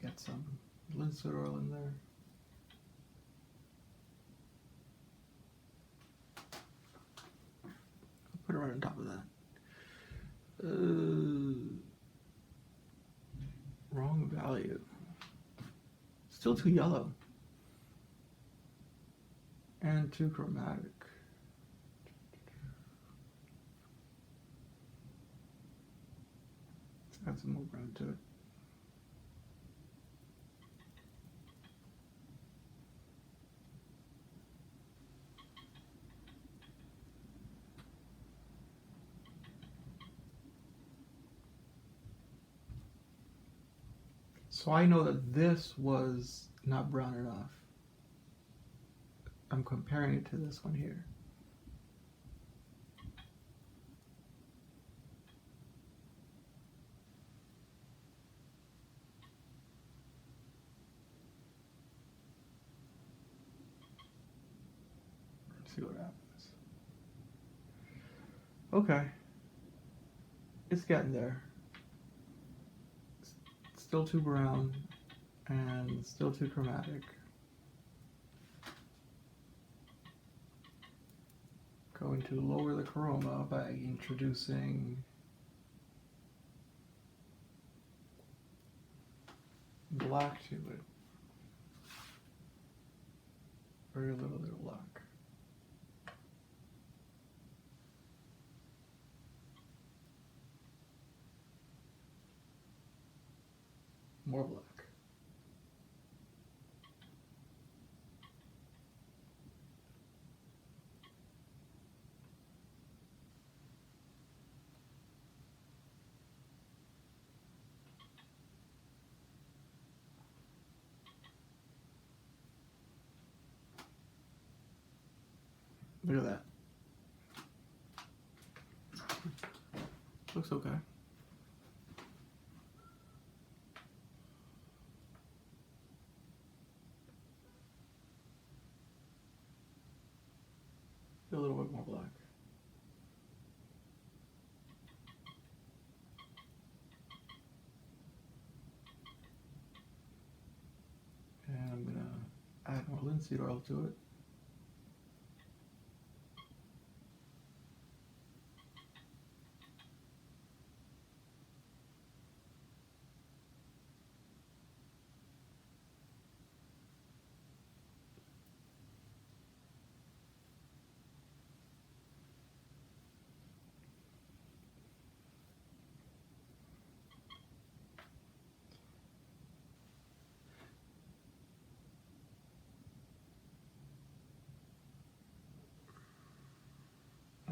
Get some linseed oil in there. I'll put it right on top of that. Wrong value. Still too yellow. And too chromatic. Let's add some more brown to it. So I know that this was not brown enough. I'm comparing it to this one here. Let's see what happens. Okay. It's getting there. It's still too brown and still too chromatic. Going to lower the chroma by introducing black to it. Very little bit of black. More black. Look at that. Looks okay. A little bit more black. And I'm gonna add more linseed oil to it.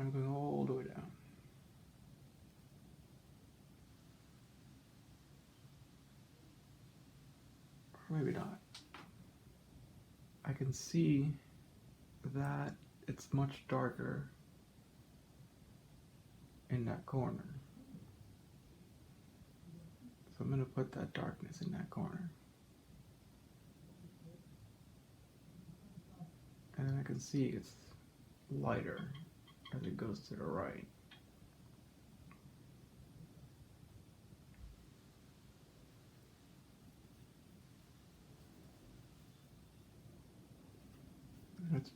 I'm going all the way down. Or maybe not. I can see that it's much darker in that corner. So I'm going to put that darkness in that corner. And then I can see it's lighter as it goes to the right. And it's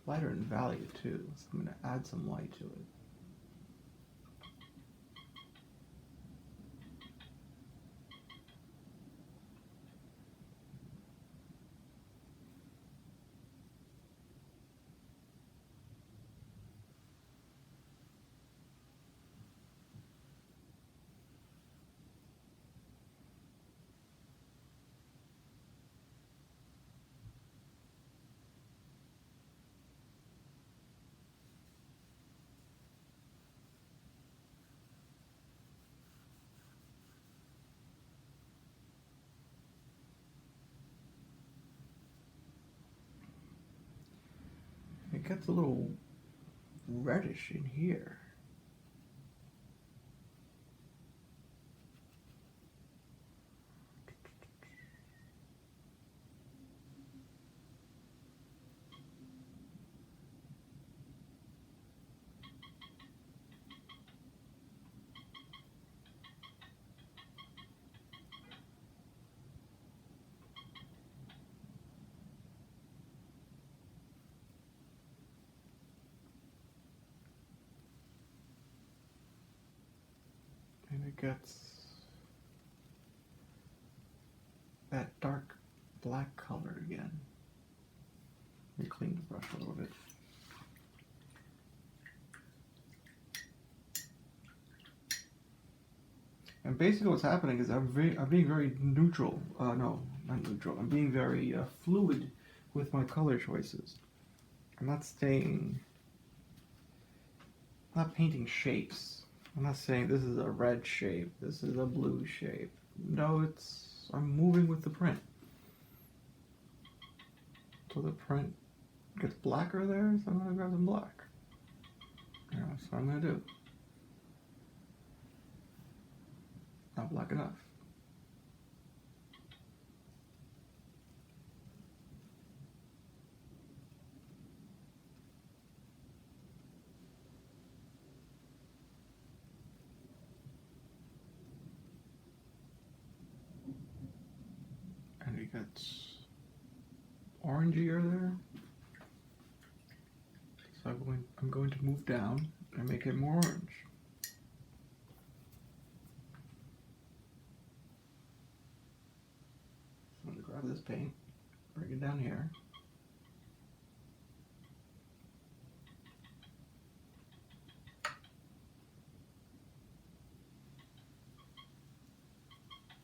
lighter in value too, so I'm going to add some light to it. It gets a little reddish in here. And it gets that dark black color again. Let me clean the brush a little bit. And basically what's happening is I'm being very neutral. No, not neutral. I'm being very fluid with my color choices. I'm not painting shapes. I'm not saying this is a red shape, this is a blue shape. No, I'm moving with the print. So the print gets blacker there, so I'm gonna grab some black. Yeah, that's what I'm gonna do. Not black enough. And it gets orangier there. So So I'm going to move down and make it more orange. I'm going to grab this paint, bring it down here.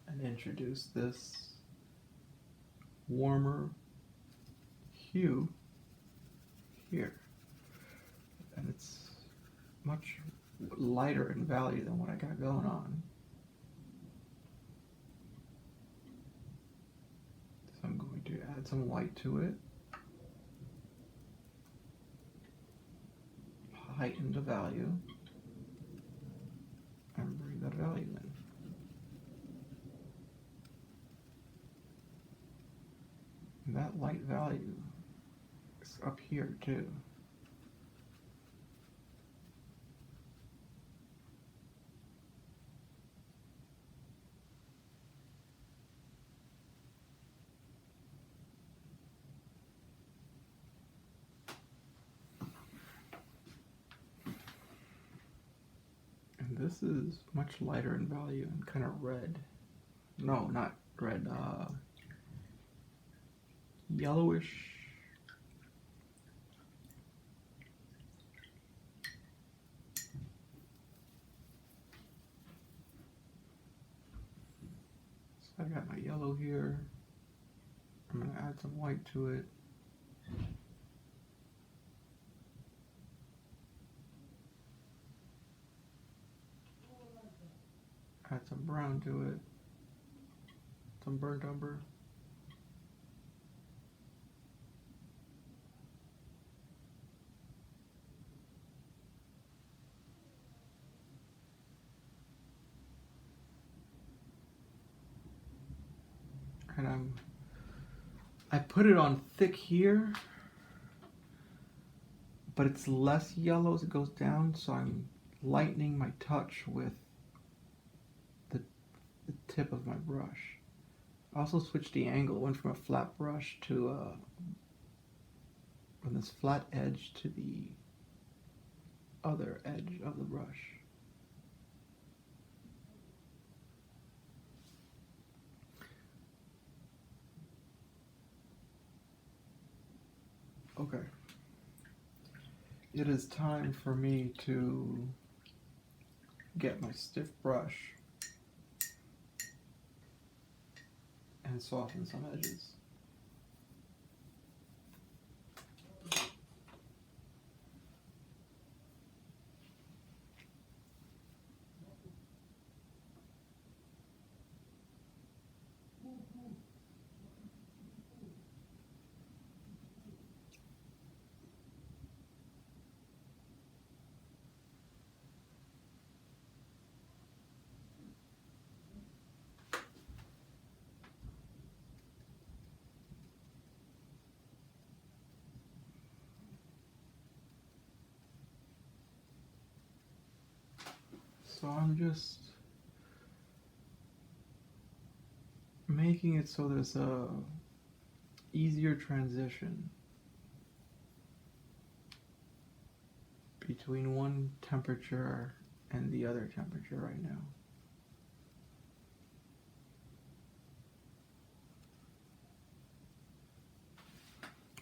And introduce this warmer hue here. And it's much lighter in value than what I got going on. So I'm going to add some white to it. Heighten the value. And bring that value in. And that light value is up here too. And this is much lighter in value and kind of red. No, not red, yellowish. So I got my yellow here. I'm going to add some white to it. Add some brown to it. Some burnt umber. And I put it on thick here, but it's less yellow as it goes down, so I'm lightening my touch with the tip of my brush. I also switched the angle, went from a flat brush to from this flat edge to the other edge of the brush. Okay. It is time for me to get my stiff brush and soften some edges. So I'm just making it so there's a easier transition between one temperature and the other temperature right now.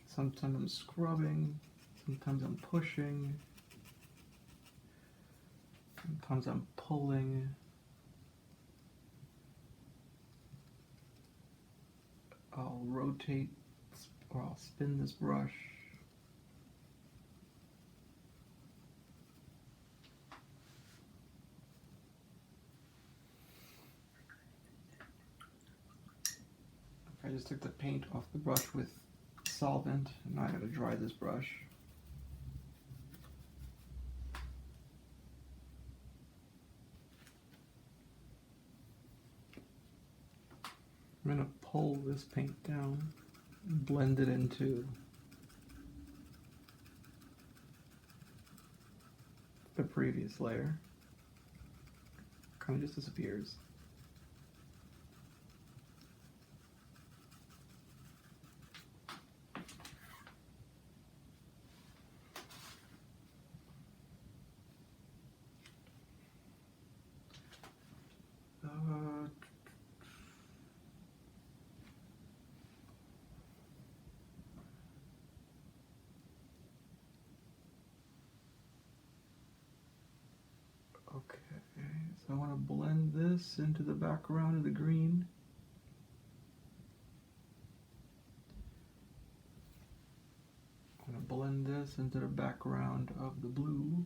Sometimes I'm scrubbing, sometimes I'm pushing, sometimes I'm pulling. I'll rotate or I'll spin this brush. I just took the paint off the brush with solvent, and now I gotta dry this brush. I'm gonna pull this paint down, blend it into the previous layer. Kind of just disappears. Okay, so I want to blend this into the background of the green. I'm going to blend this into the background of the blue.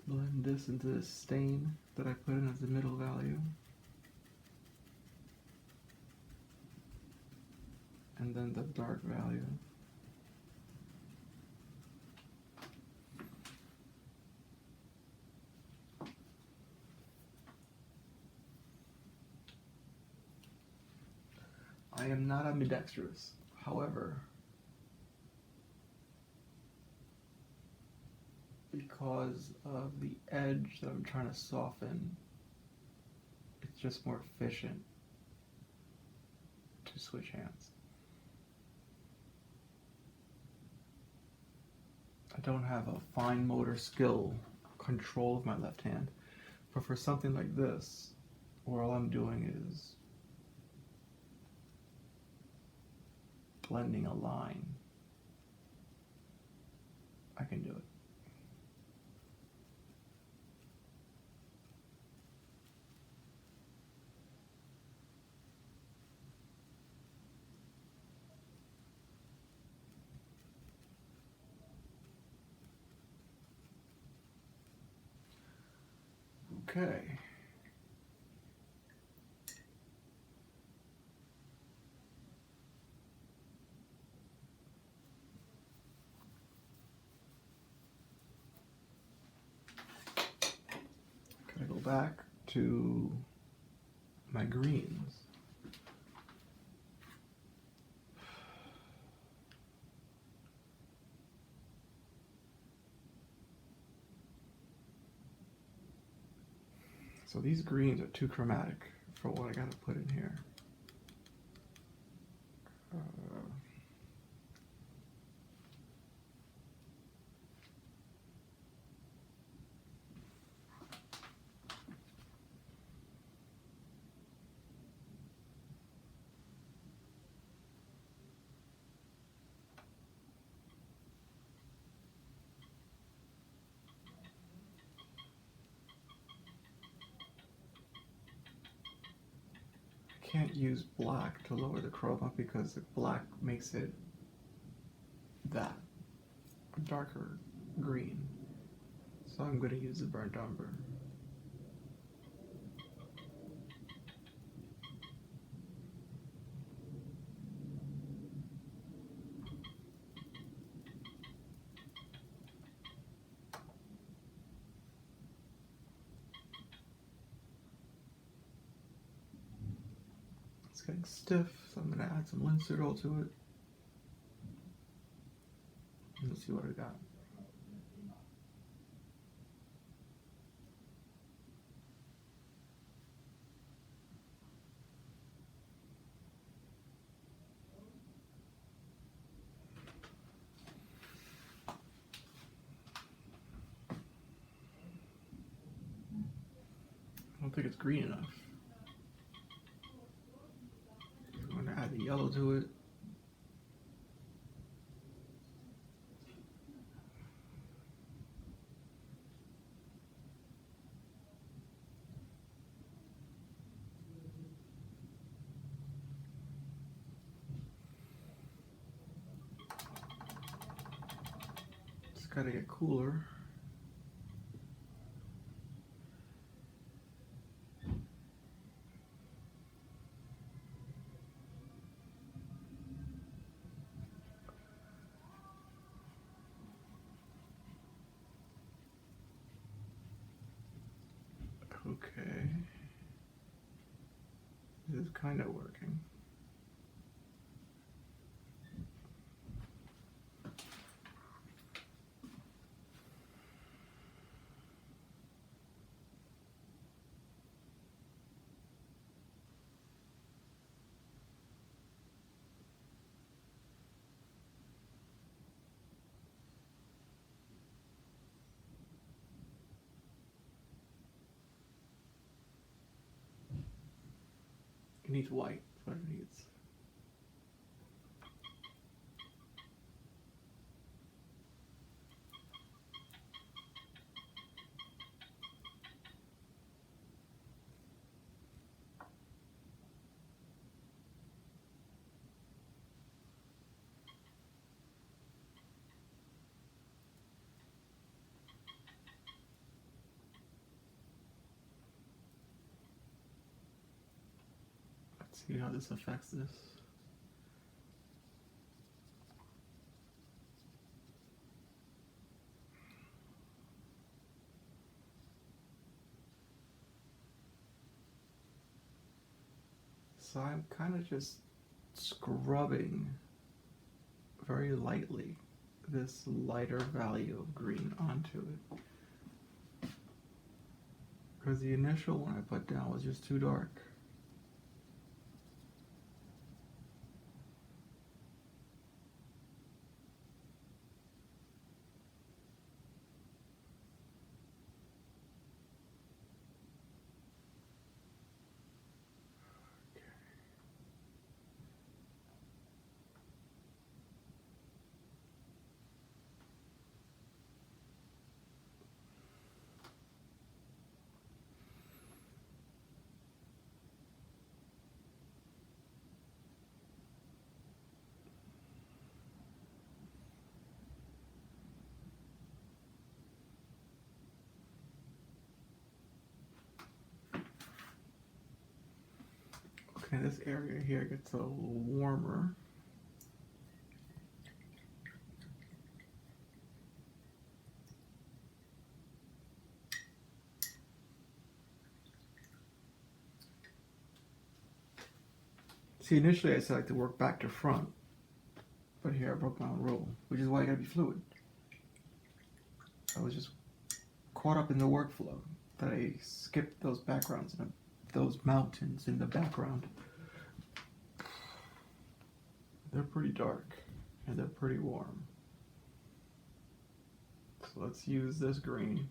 Blend this into the stain that I put in as the middle value. And then the dark value. I am not ambidextrous. However, because of the edge that I'm trying to soften, it's just more efficient to switch hands. I don't have a fine motor skill control of my left hand, but for something like this, where all I'm doing is blending a line, I can do it. Okay. Gotta go back to my greens. So these greens are too chromatic for what I gotta put in here. Can't use black to lower the chroma because the black makes it that darker green. So I'm going to use the burnt umber. It's getting stiff, so I'm going to add some linseed to it. Let's see what we got. I don't think it's green enough. I'm going to add the yellow to it. It's got to get cooler. Okay. This is kind of working. needs white. That's what it needs. Let's see how this affects this. So I'm kind of just scrubbing very lightly this lighter value of green onto it. Because the initial one I put down was just too dark. Okay, this area here gets a little warmer. See, initially I said I like to work back to front, but here I broke my own rule, which is why you gotta be fluid. I was just caught up in the workflow that I skipped those backgrounds and those mountains in the background. They're pretty dark and they're pretty warm. So let's use this green.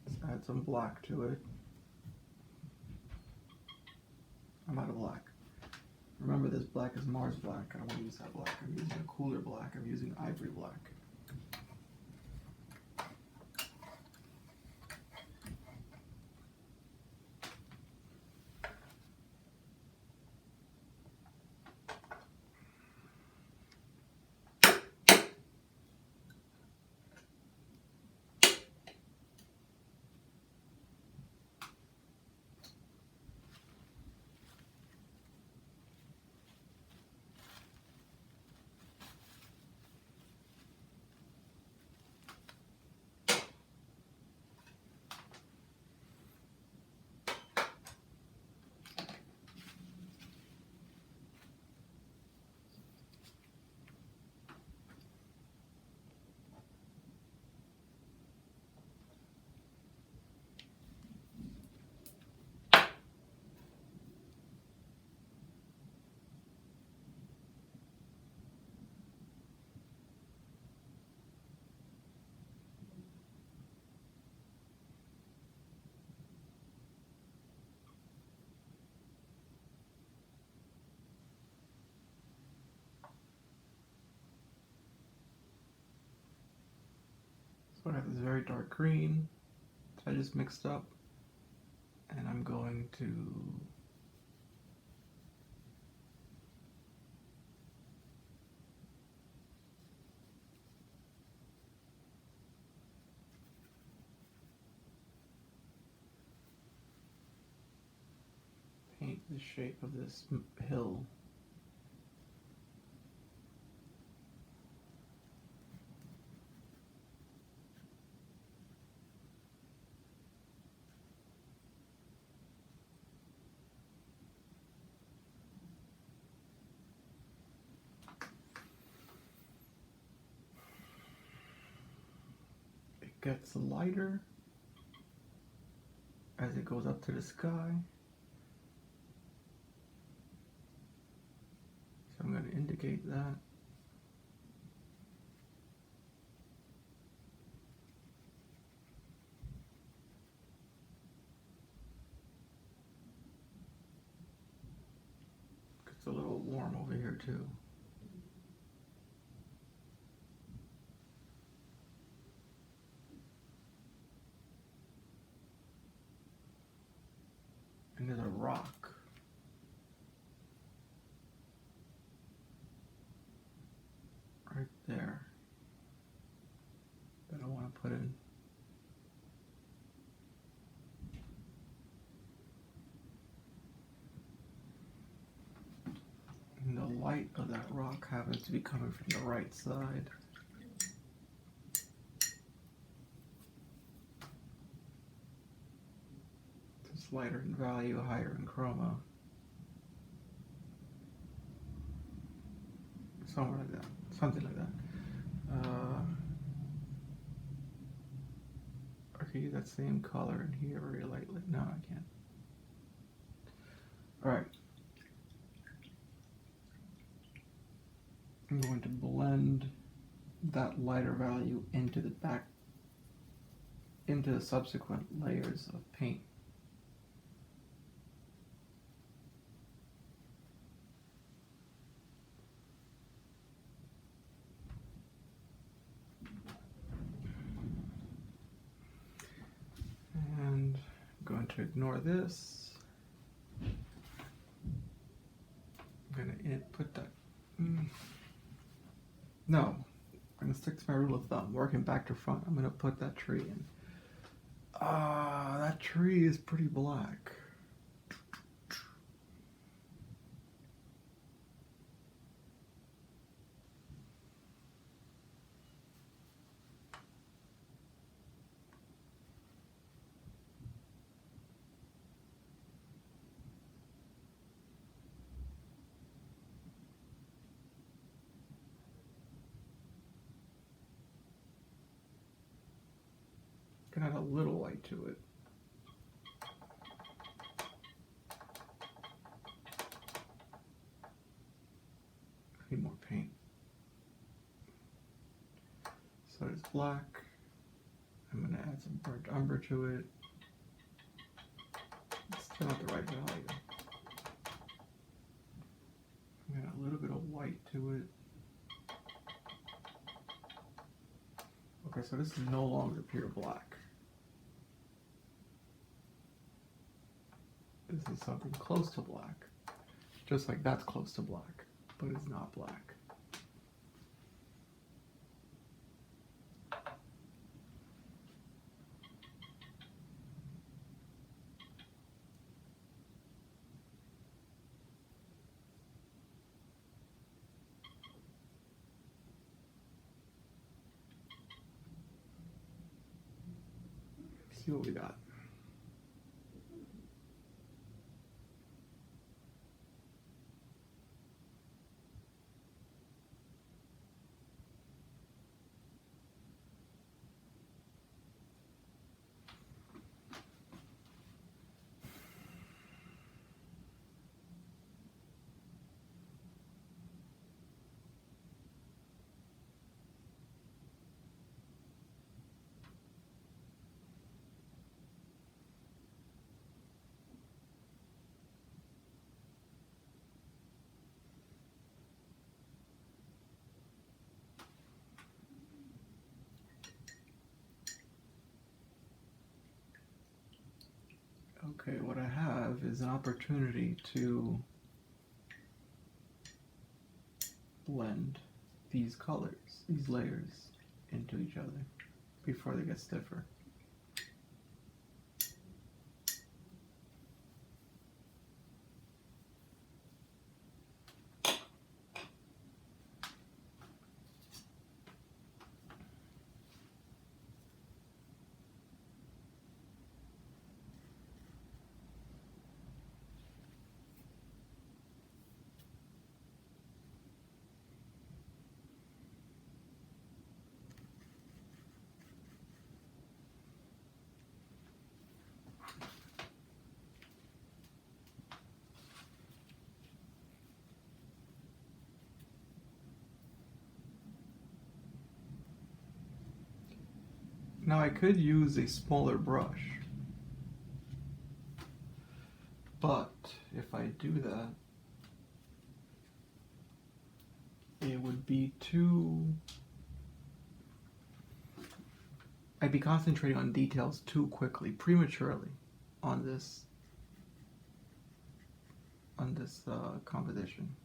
Let's add some black to it. I'm out of black. Remember, this black is Mars black. I don't want to use that black. I'm using a cooler black. I'm using ivory black. So I have this very dark green that I just mixed up, and I'm going to paint the shape of this hill. It gets lighter as it goes up to the sky. So I'm going to indicate that. warm over here too. And there's a rock. Right there. That I want to put in. And the light of that rock happens to be coming from the right side. It's lighter in value, higher in chroma. Somewhere like that. Something like that. I could use that same color in here very lightly. No, I can't. Alright. I'm going to blend that lighter value into the subsequent layers of paint. And I'm going to ignore this. I'm going to put that. No, I'm going to stick to my rule of thumb, working back to front. I'm going to put that tree in. That tree is pretty black. Can add a little white to it. I need more paint. So it's black. I'm going to add some burnt umber to it. It's still not the right value. I'm going to add a little bit of white to it. Okay, so this is no longer pure black. This is something close to black. Just like that's close to black, but it's not black. Let's see what we got. Okay, what I have is an opportunity to blend these colors, these layers, into each other before they get stiffer. Now I could use a smaller brush, but if I do that, it would be too... I'd be concentrating on details too quickly, prematurely, on this composition.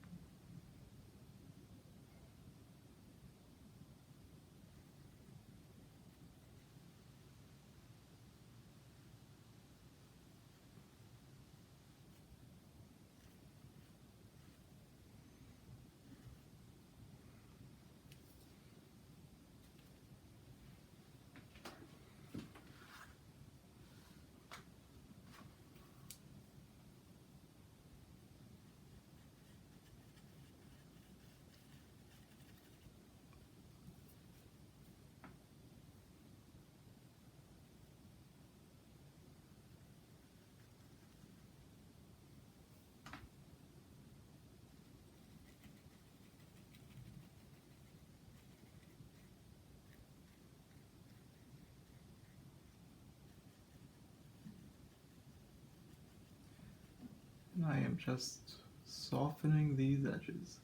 And I am just softening these edges.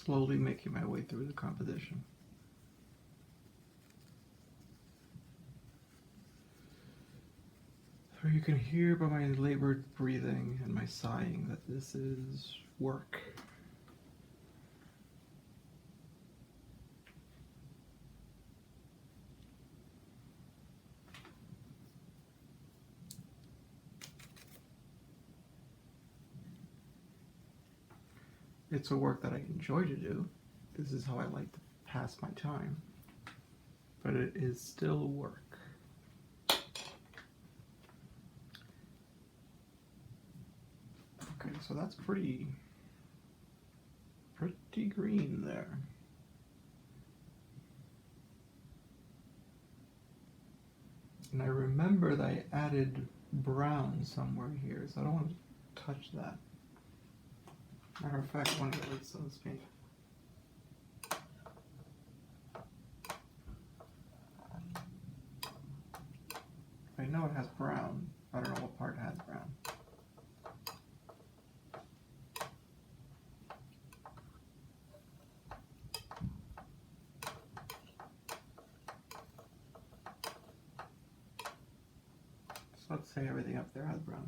Slowly making my way through the composition. So you can hear by my labored breathing and my sighing that this is work. It's a work that I enjoy to do. This is how I like to pass my time. But it is still work. Okay, so that's pretty green there. And I remember that I added brown somewhere here, so I don't want to touch that. Matter of fact, one of those on this paint. I know it has brown. I don't know what part has brown. So let's say everything up there has brown.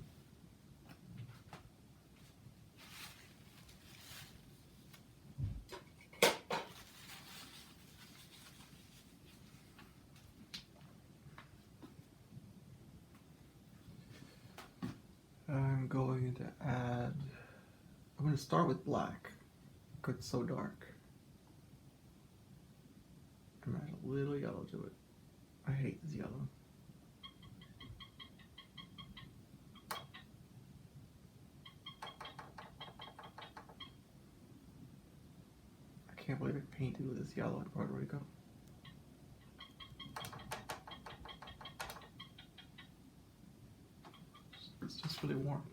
I'm going to add, I'm going to start with black, because it's so dark. I'm going to add a little yellow to it. I hate this yellow. I can't believe I painted with this yellow in Puerto Rico. It's just really warm.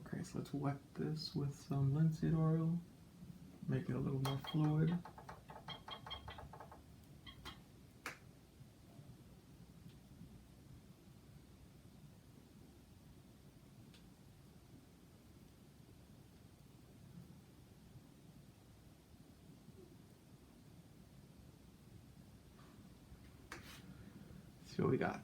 Okay, so let's wet this with some linseed oil, make it a little more fluid. See what we got.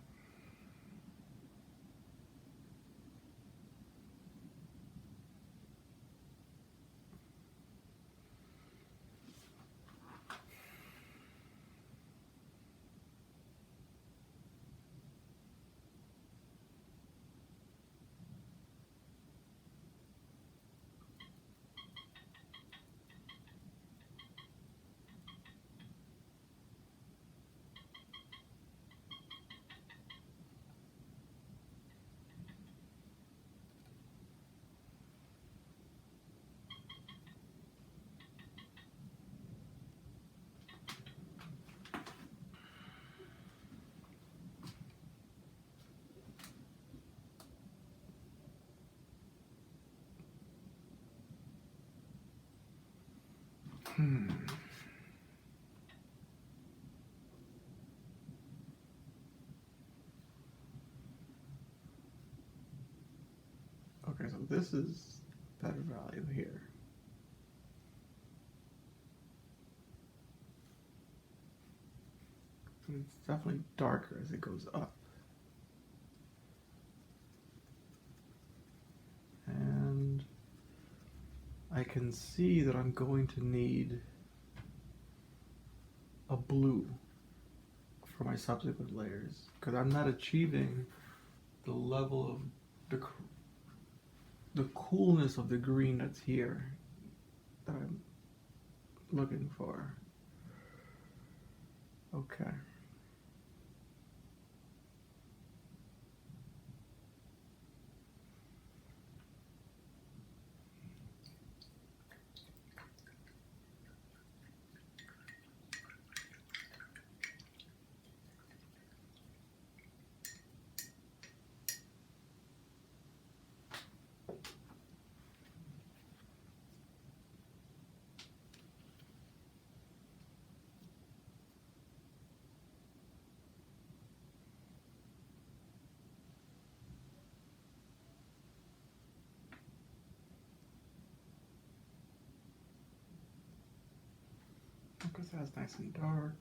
Okay, so this is better value here. It's definitely darker as it goes up. And I can see that I'm going to need a blue for my subsequent layers because I'm not achieving the level of the coolness of the green that's here that I'm looking for. Okay. Because that's nice and dark.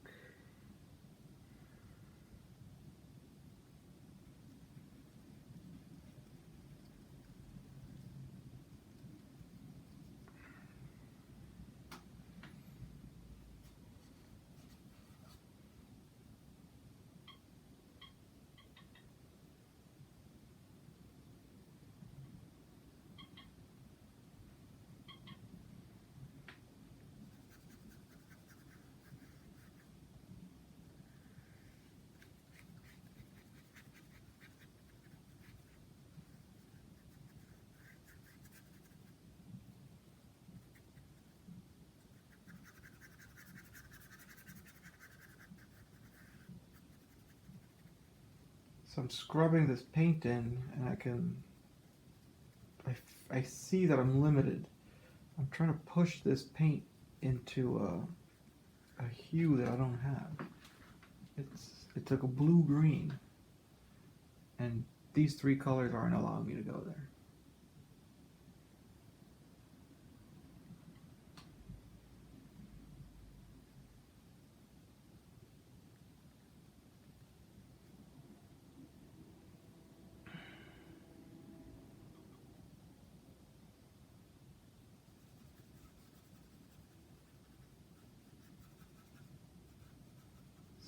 So I'm scrubbing this paint in, and I see that I'm limited. I'm trying to push this paint into a hue that I don't have. It's like a blue-green, and these three colors aren't allowing me to go there.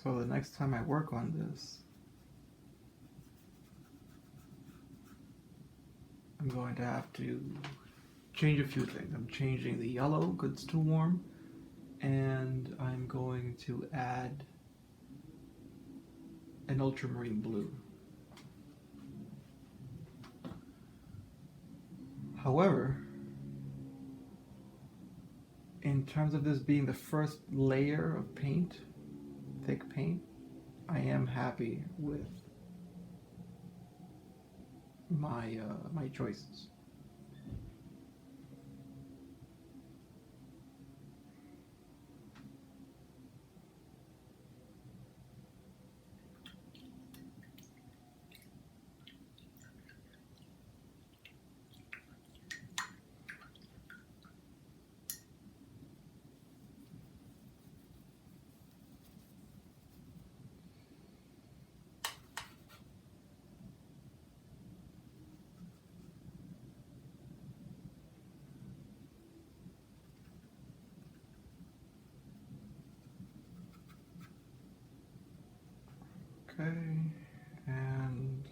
So the next time I work on this, I'm going to have to change a few things. I'm changing the yellow because it's too warm, and I'm going to add an ultramarine blue. However, in terms of this being the first layer of paint, thick paint, I am happy with my choices. Okay, and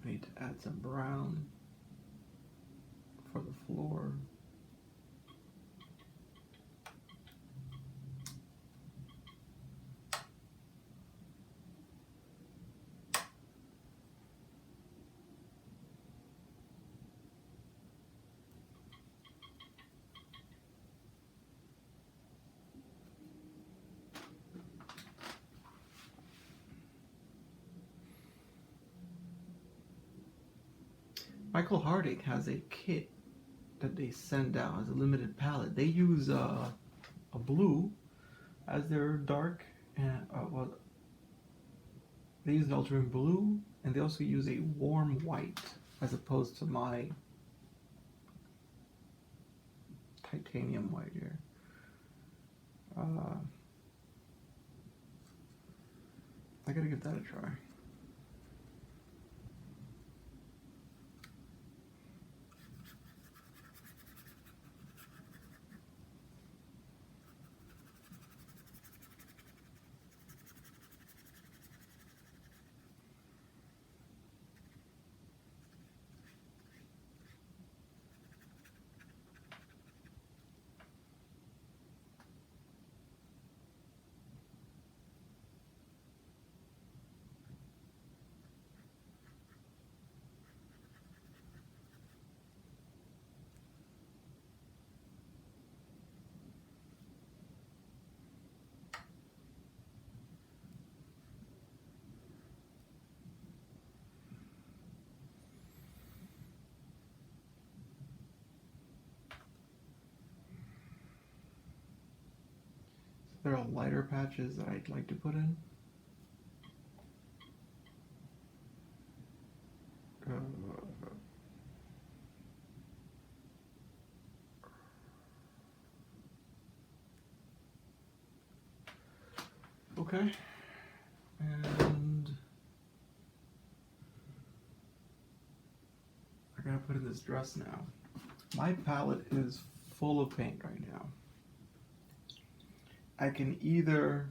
I need to add some brown for the floor. Michael Harding has a kit that they send out as a limited palette. They use a blue as their dark, and well, they use an ultramarine blue, and they also use a warm white as opposed to my titanium white here. I gotta give that a try. There are lighter patches that I'd like to put in. Okay, and I gotta put in this dress now. My palette is full of paint right now. I can either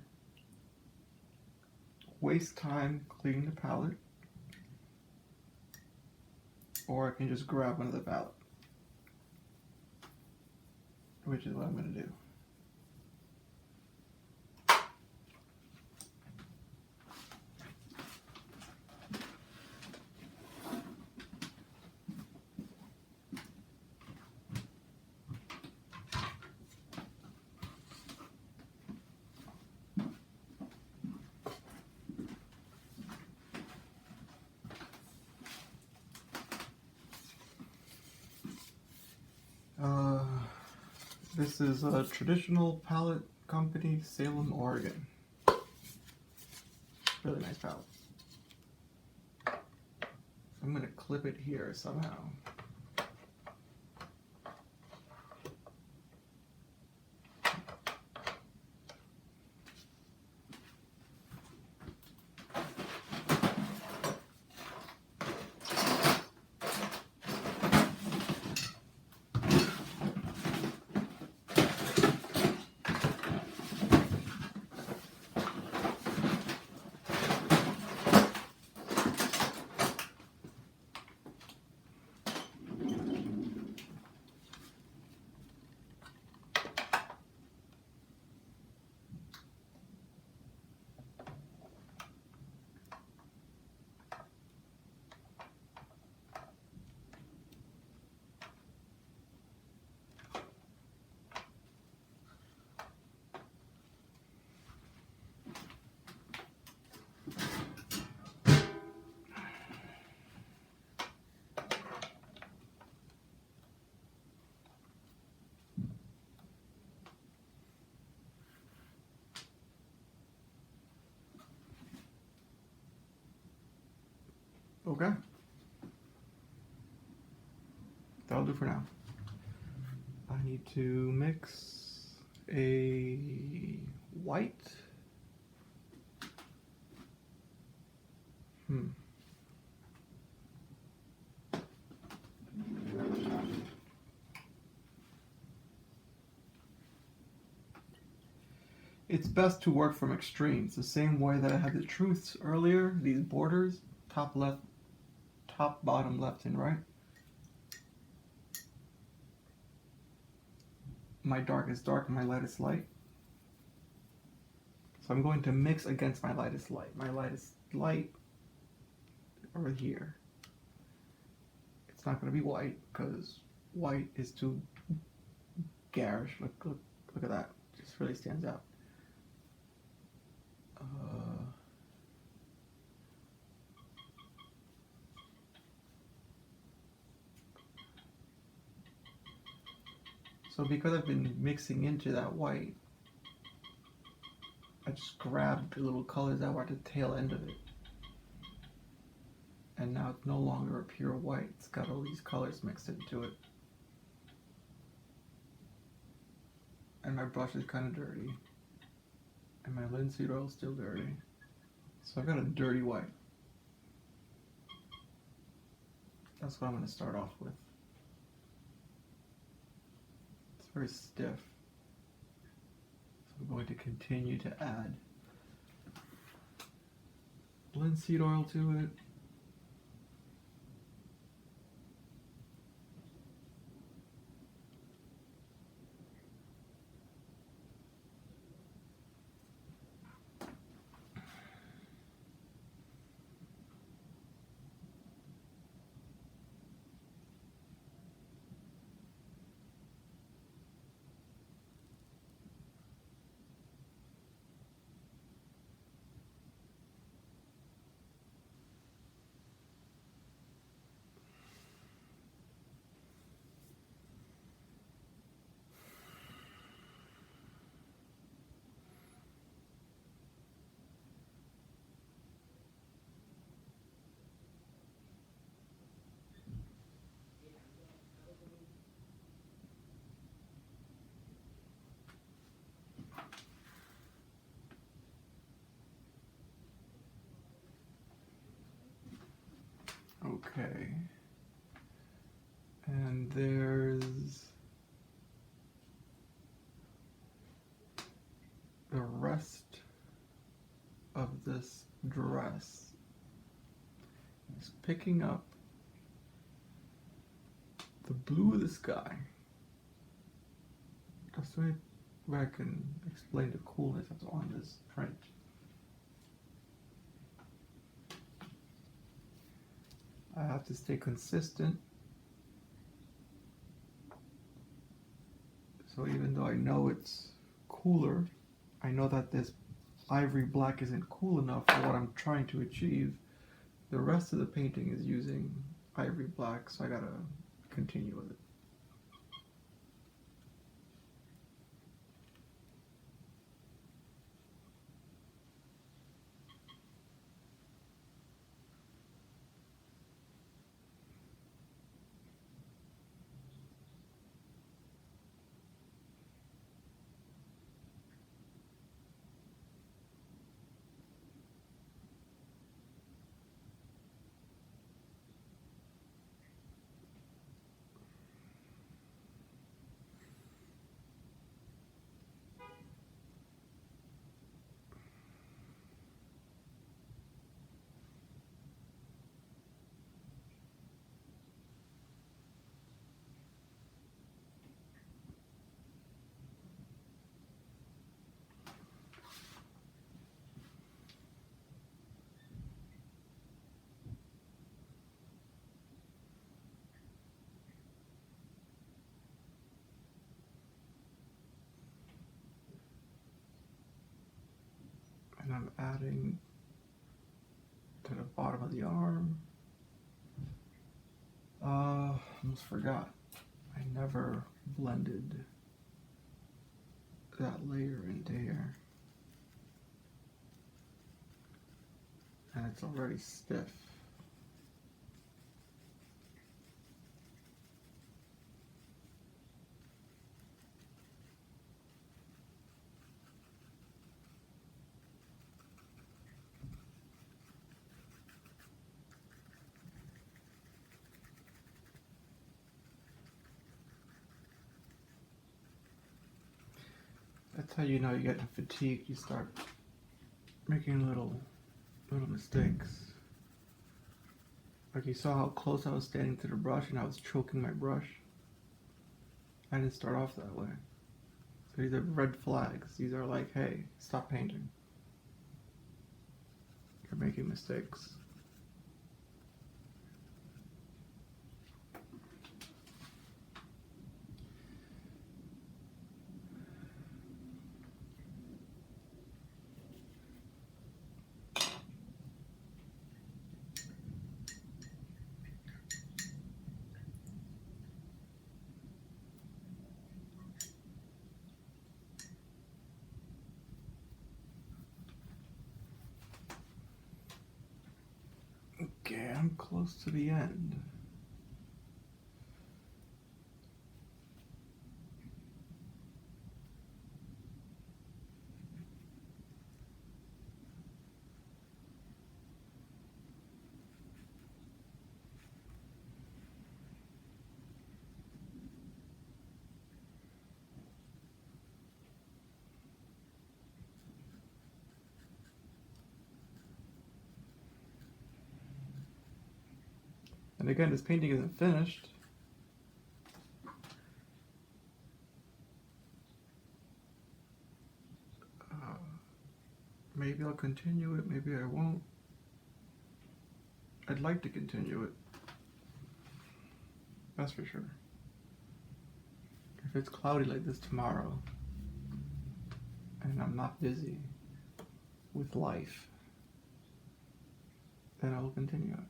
waste time cleaning the palette, or I can just grab another palette, which is what I'm going to do. This is a Traditional Palette Company, Salem, Oregon. Really nice palette. I'm going to clip it here somehow. Okay. That'll do for now. I need to mix a white. It's best to work from extremes, the same way that I had the truths earlier, these borders, top left, top, bottom, left, and right. My dark is dark and my light is light. So I'm going to mix against my lightest light. My lightest light over here. It's not going to be white because white is too garish. Look at that. It just really stands out. So because I've been mixing into that white, I just grabbed the little colors that were at the tail end of it. And now it's no longer a pure white. It's got all these colors mixed into it. And my brush is kind of dirty. And my linseed oil is still dirty. So I've got a dirty white. That's what I'm going to start off with. It's very stiff. So I'm going to continue to add linseed oil to it. Okay. And there's the rest of this dress. It's picking up the blue of the sky. That's the way I can explain the coolness that's on this print. I have to stay consistent. So even though I know it's cooler, I know that this ivory black isn't cool enough for what I'm trying to achieve. The rest of the painting is using ivory black, so I gotta continue with it. And I'm adding to the bottom of the arm. Almost forgot. I never blended that layer into here. And it's already stiff. That's how you know you're getting fatigued. You start making little mistakes. Like you saw how close I was standing to the brush and I was choking my brush. I didn't start off that way. So these are red flags. These are like, hey, stop painting. You're making mistakes. I'm close to the end. And again, this painting isn't finished. Maybe I'll continue it, maybe I won't. I'd like to continue it. That's for sure. If it's cloudy like this tomorrow, and I'm not busy with life, then I will continue it.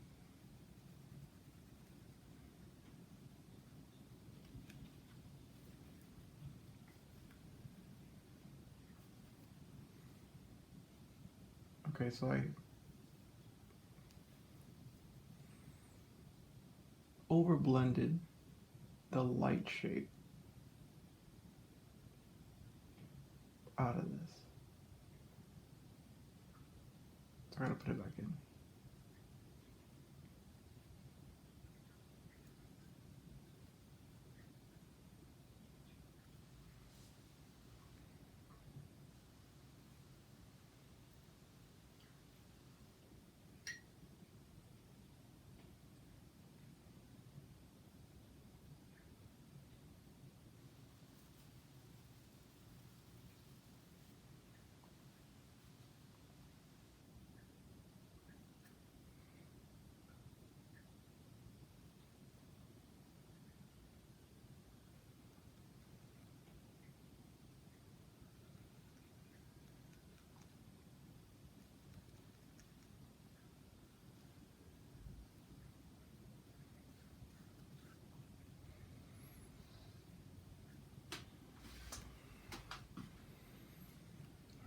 Okay, so I overblended the light shape out of this. So I gotta put it back in.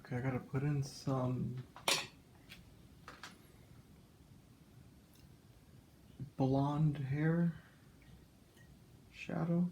Okay, I gotta put in some blonde hair shadow.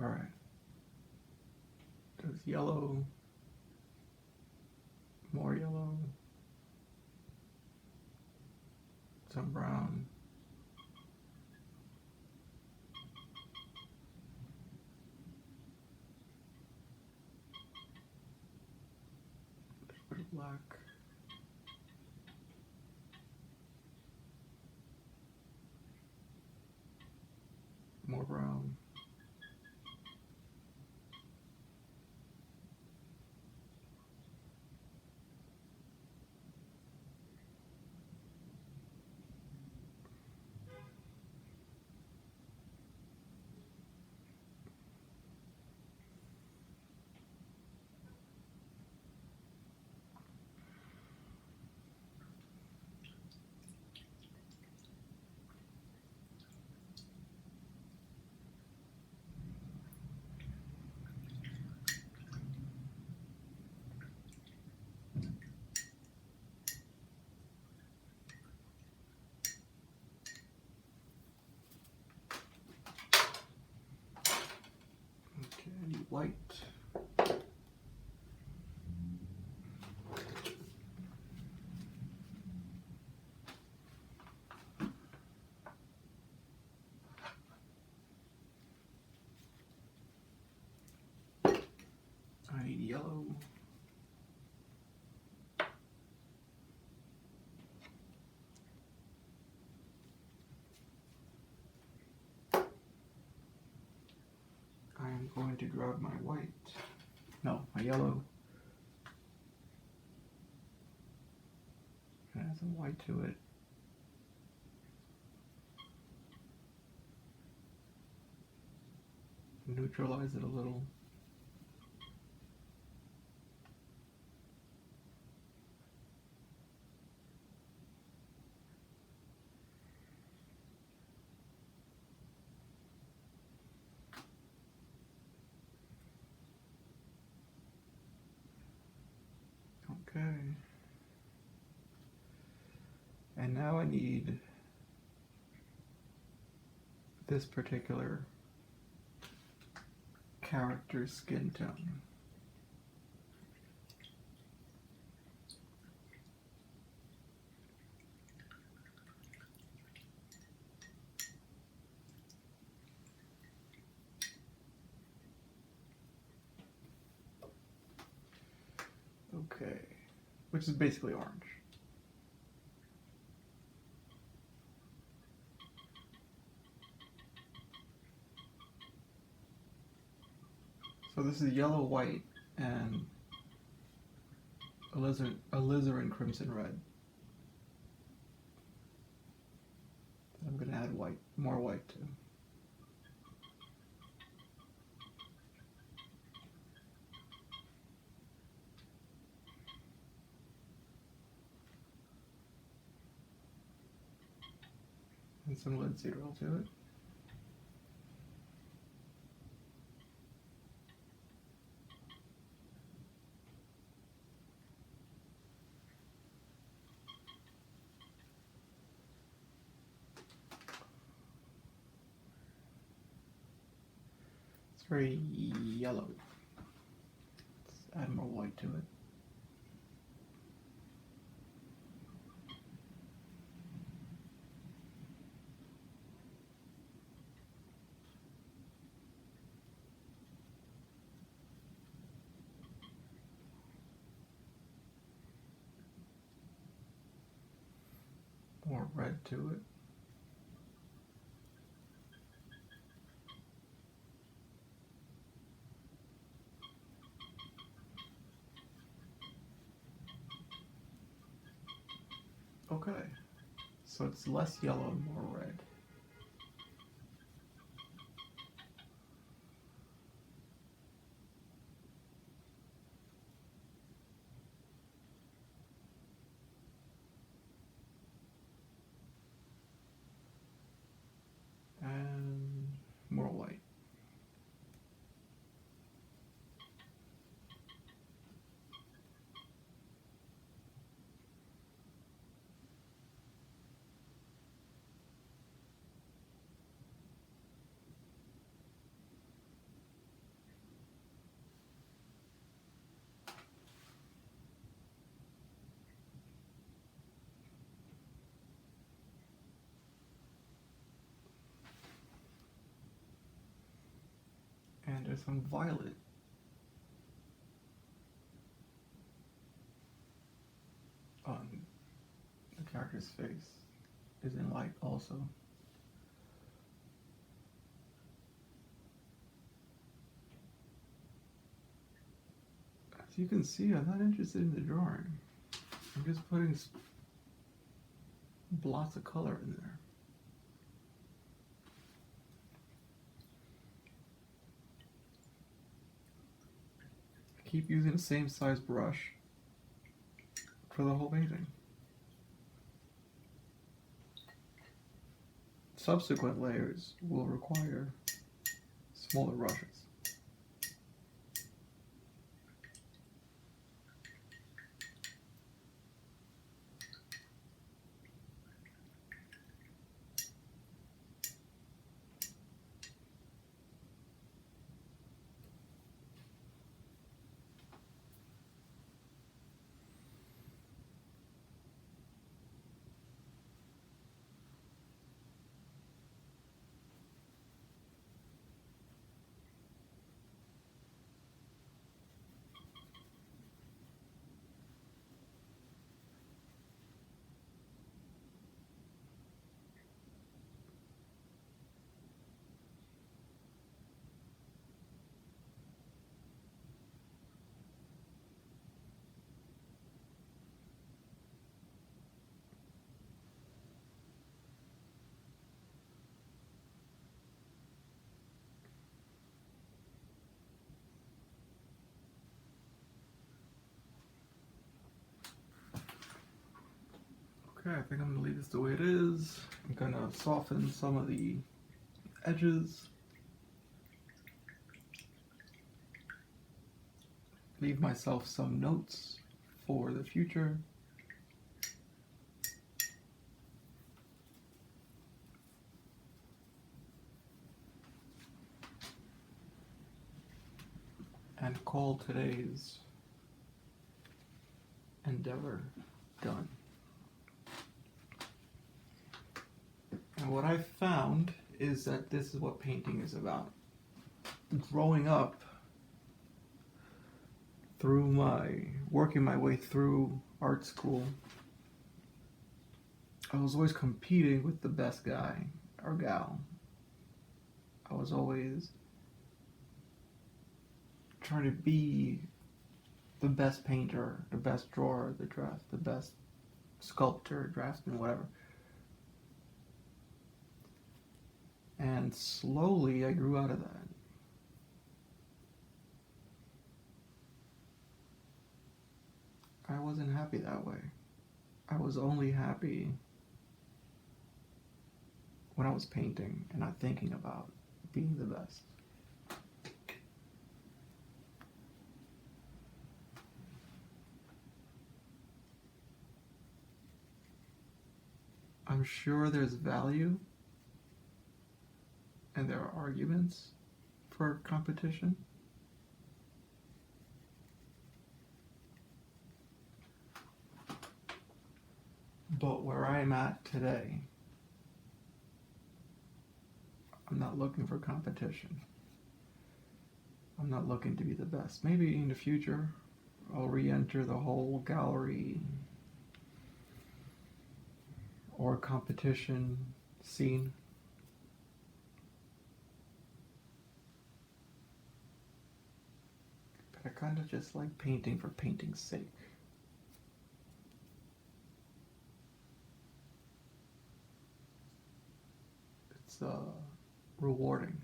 All right. There's yellow, more yellow, some brown. A bit of black. More brown. going to grab my white. No, my yellow. And add some white to it. Neutralize it a little. Okay. And now I need this particular character skin tone. Okay, which is basically orange. So this is yellow, white, and alizarin crimson red. I'm going to add white, more white too. And some linseed oil to it. It's very yellow. Let's add more white to it. More red to it. Okay, so it's less yellow and more red. And more white. And there's some violet. On the character's face is in light also. As you can see, I'm not interested in the drawing. I'm just putting blots of color in there. I keep using the same size brush for the whole painting. Subsequent layers will require smaller brushes. Okay, I think I'm gonna leave this the way it is. I'm gonna soften some of the edges. Leave myself some notes for the future. And call today's endeavor done. And what I've found is that this is what painting is about. Growing up, working my way through art school, I was always competing with the best guy or gal. I was always trying to be the best painter, the best drawer, the best sculptor, draftsman, whatever. And slowly I grew out of that. I wasn't happy that way. I was only happy when I was painting and not thinking about being the best. I'm sure there's value and there are arguments for competition. But where I'm at today, I'm not looking for competition. I'm not looking to be the best. Maybe in the future, I'll re-enter the whole gallery or competition scene. But I kind of just like painting for painting's sake. It's rewarding.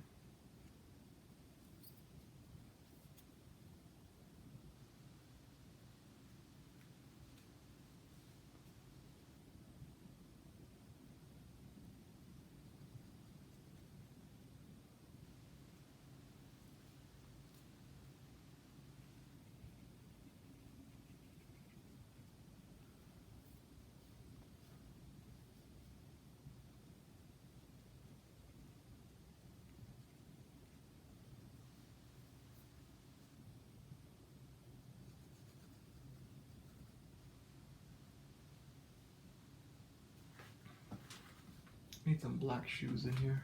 Need some black shoes in here.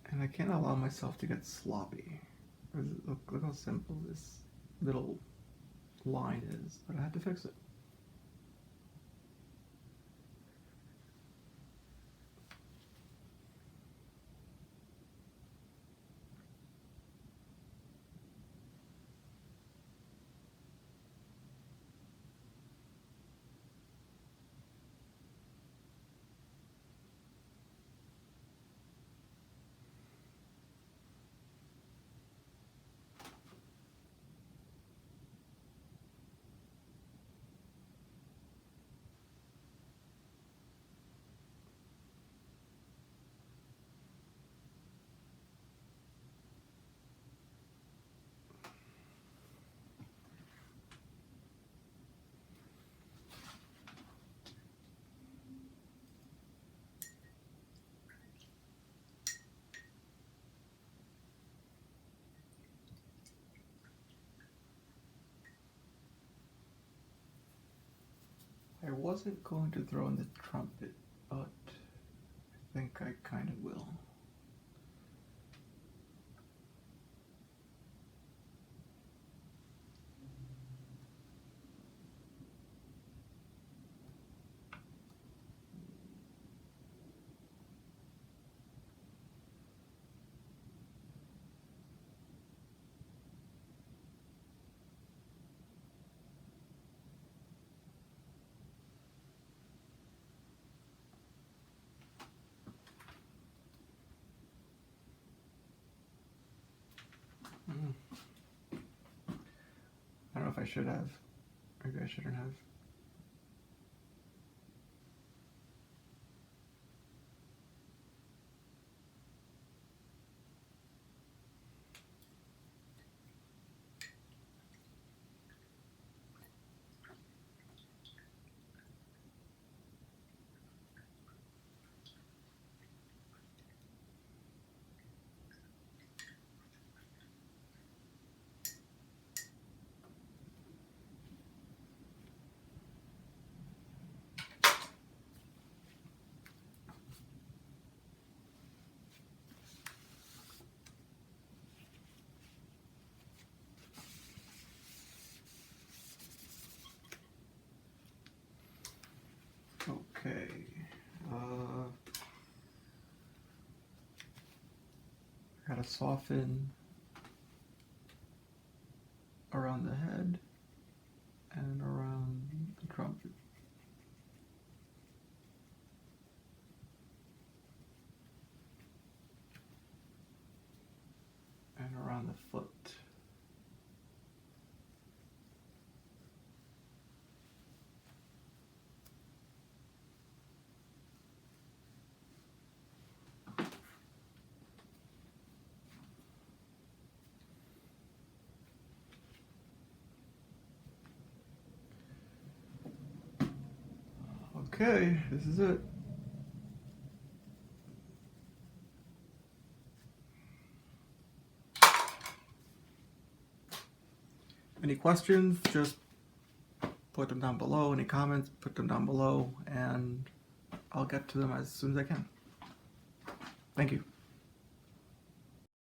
And I can't allow myself to get sloppy. Look how simple this little line is, but I had to fix it. wasn't going to throw in the trumpet, but I think I kind of will. I don't know if I should have. Maybe I shouldn't have. Okay. Gotta soften around the head and around the trumpet. And around the foot. Okay, this is it. Any questions, just put them down below. Any comments, put them down below, and I'll get to them as soon as I can. Thank you.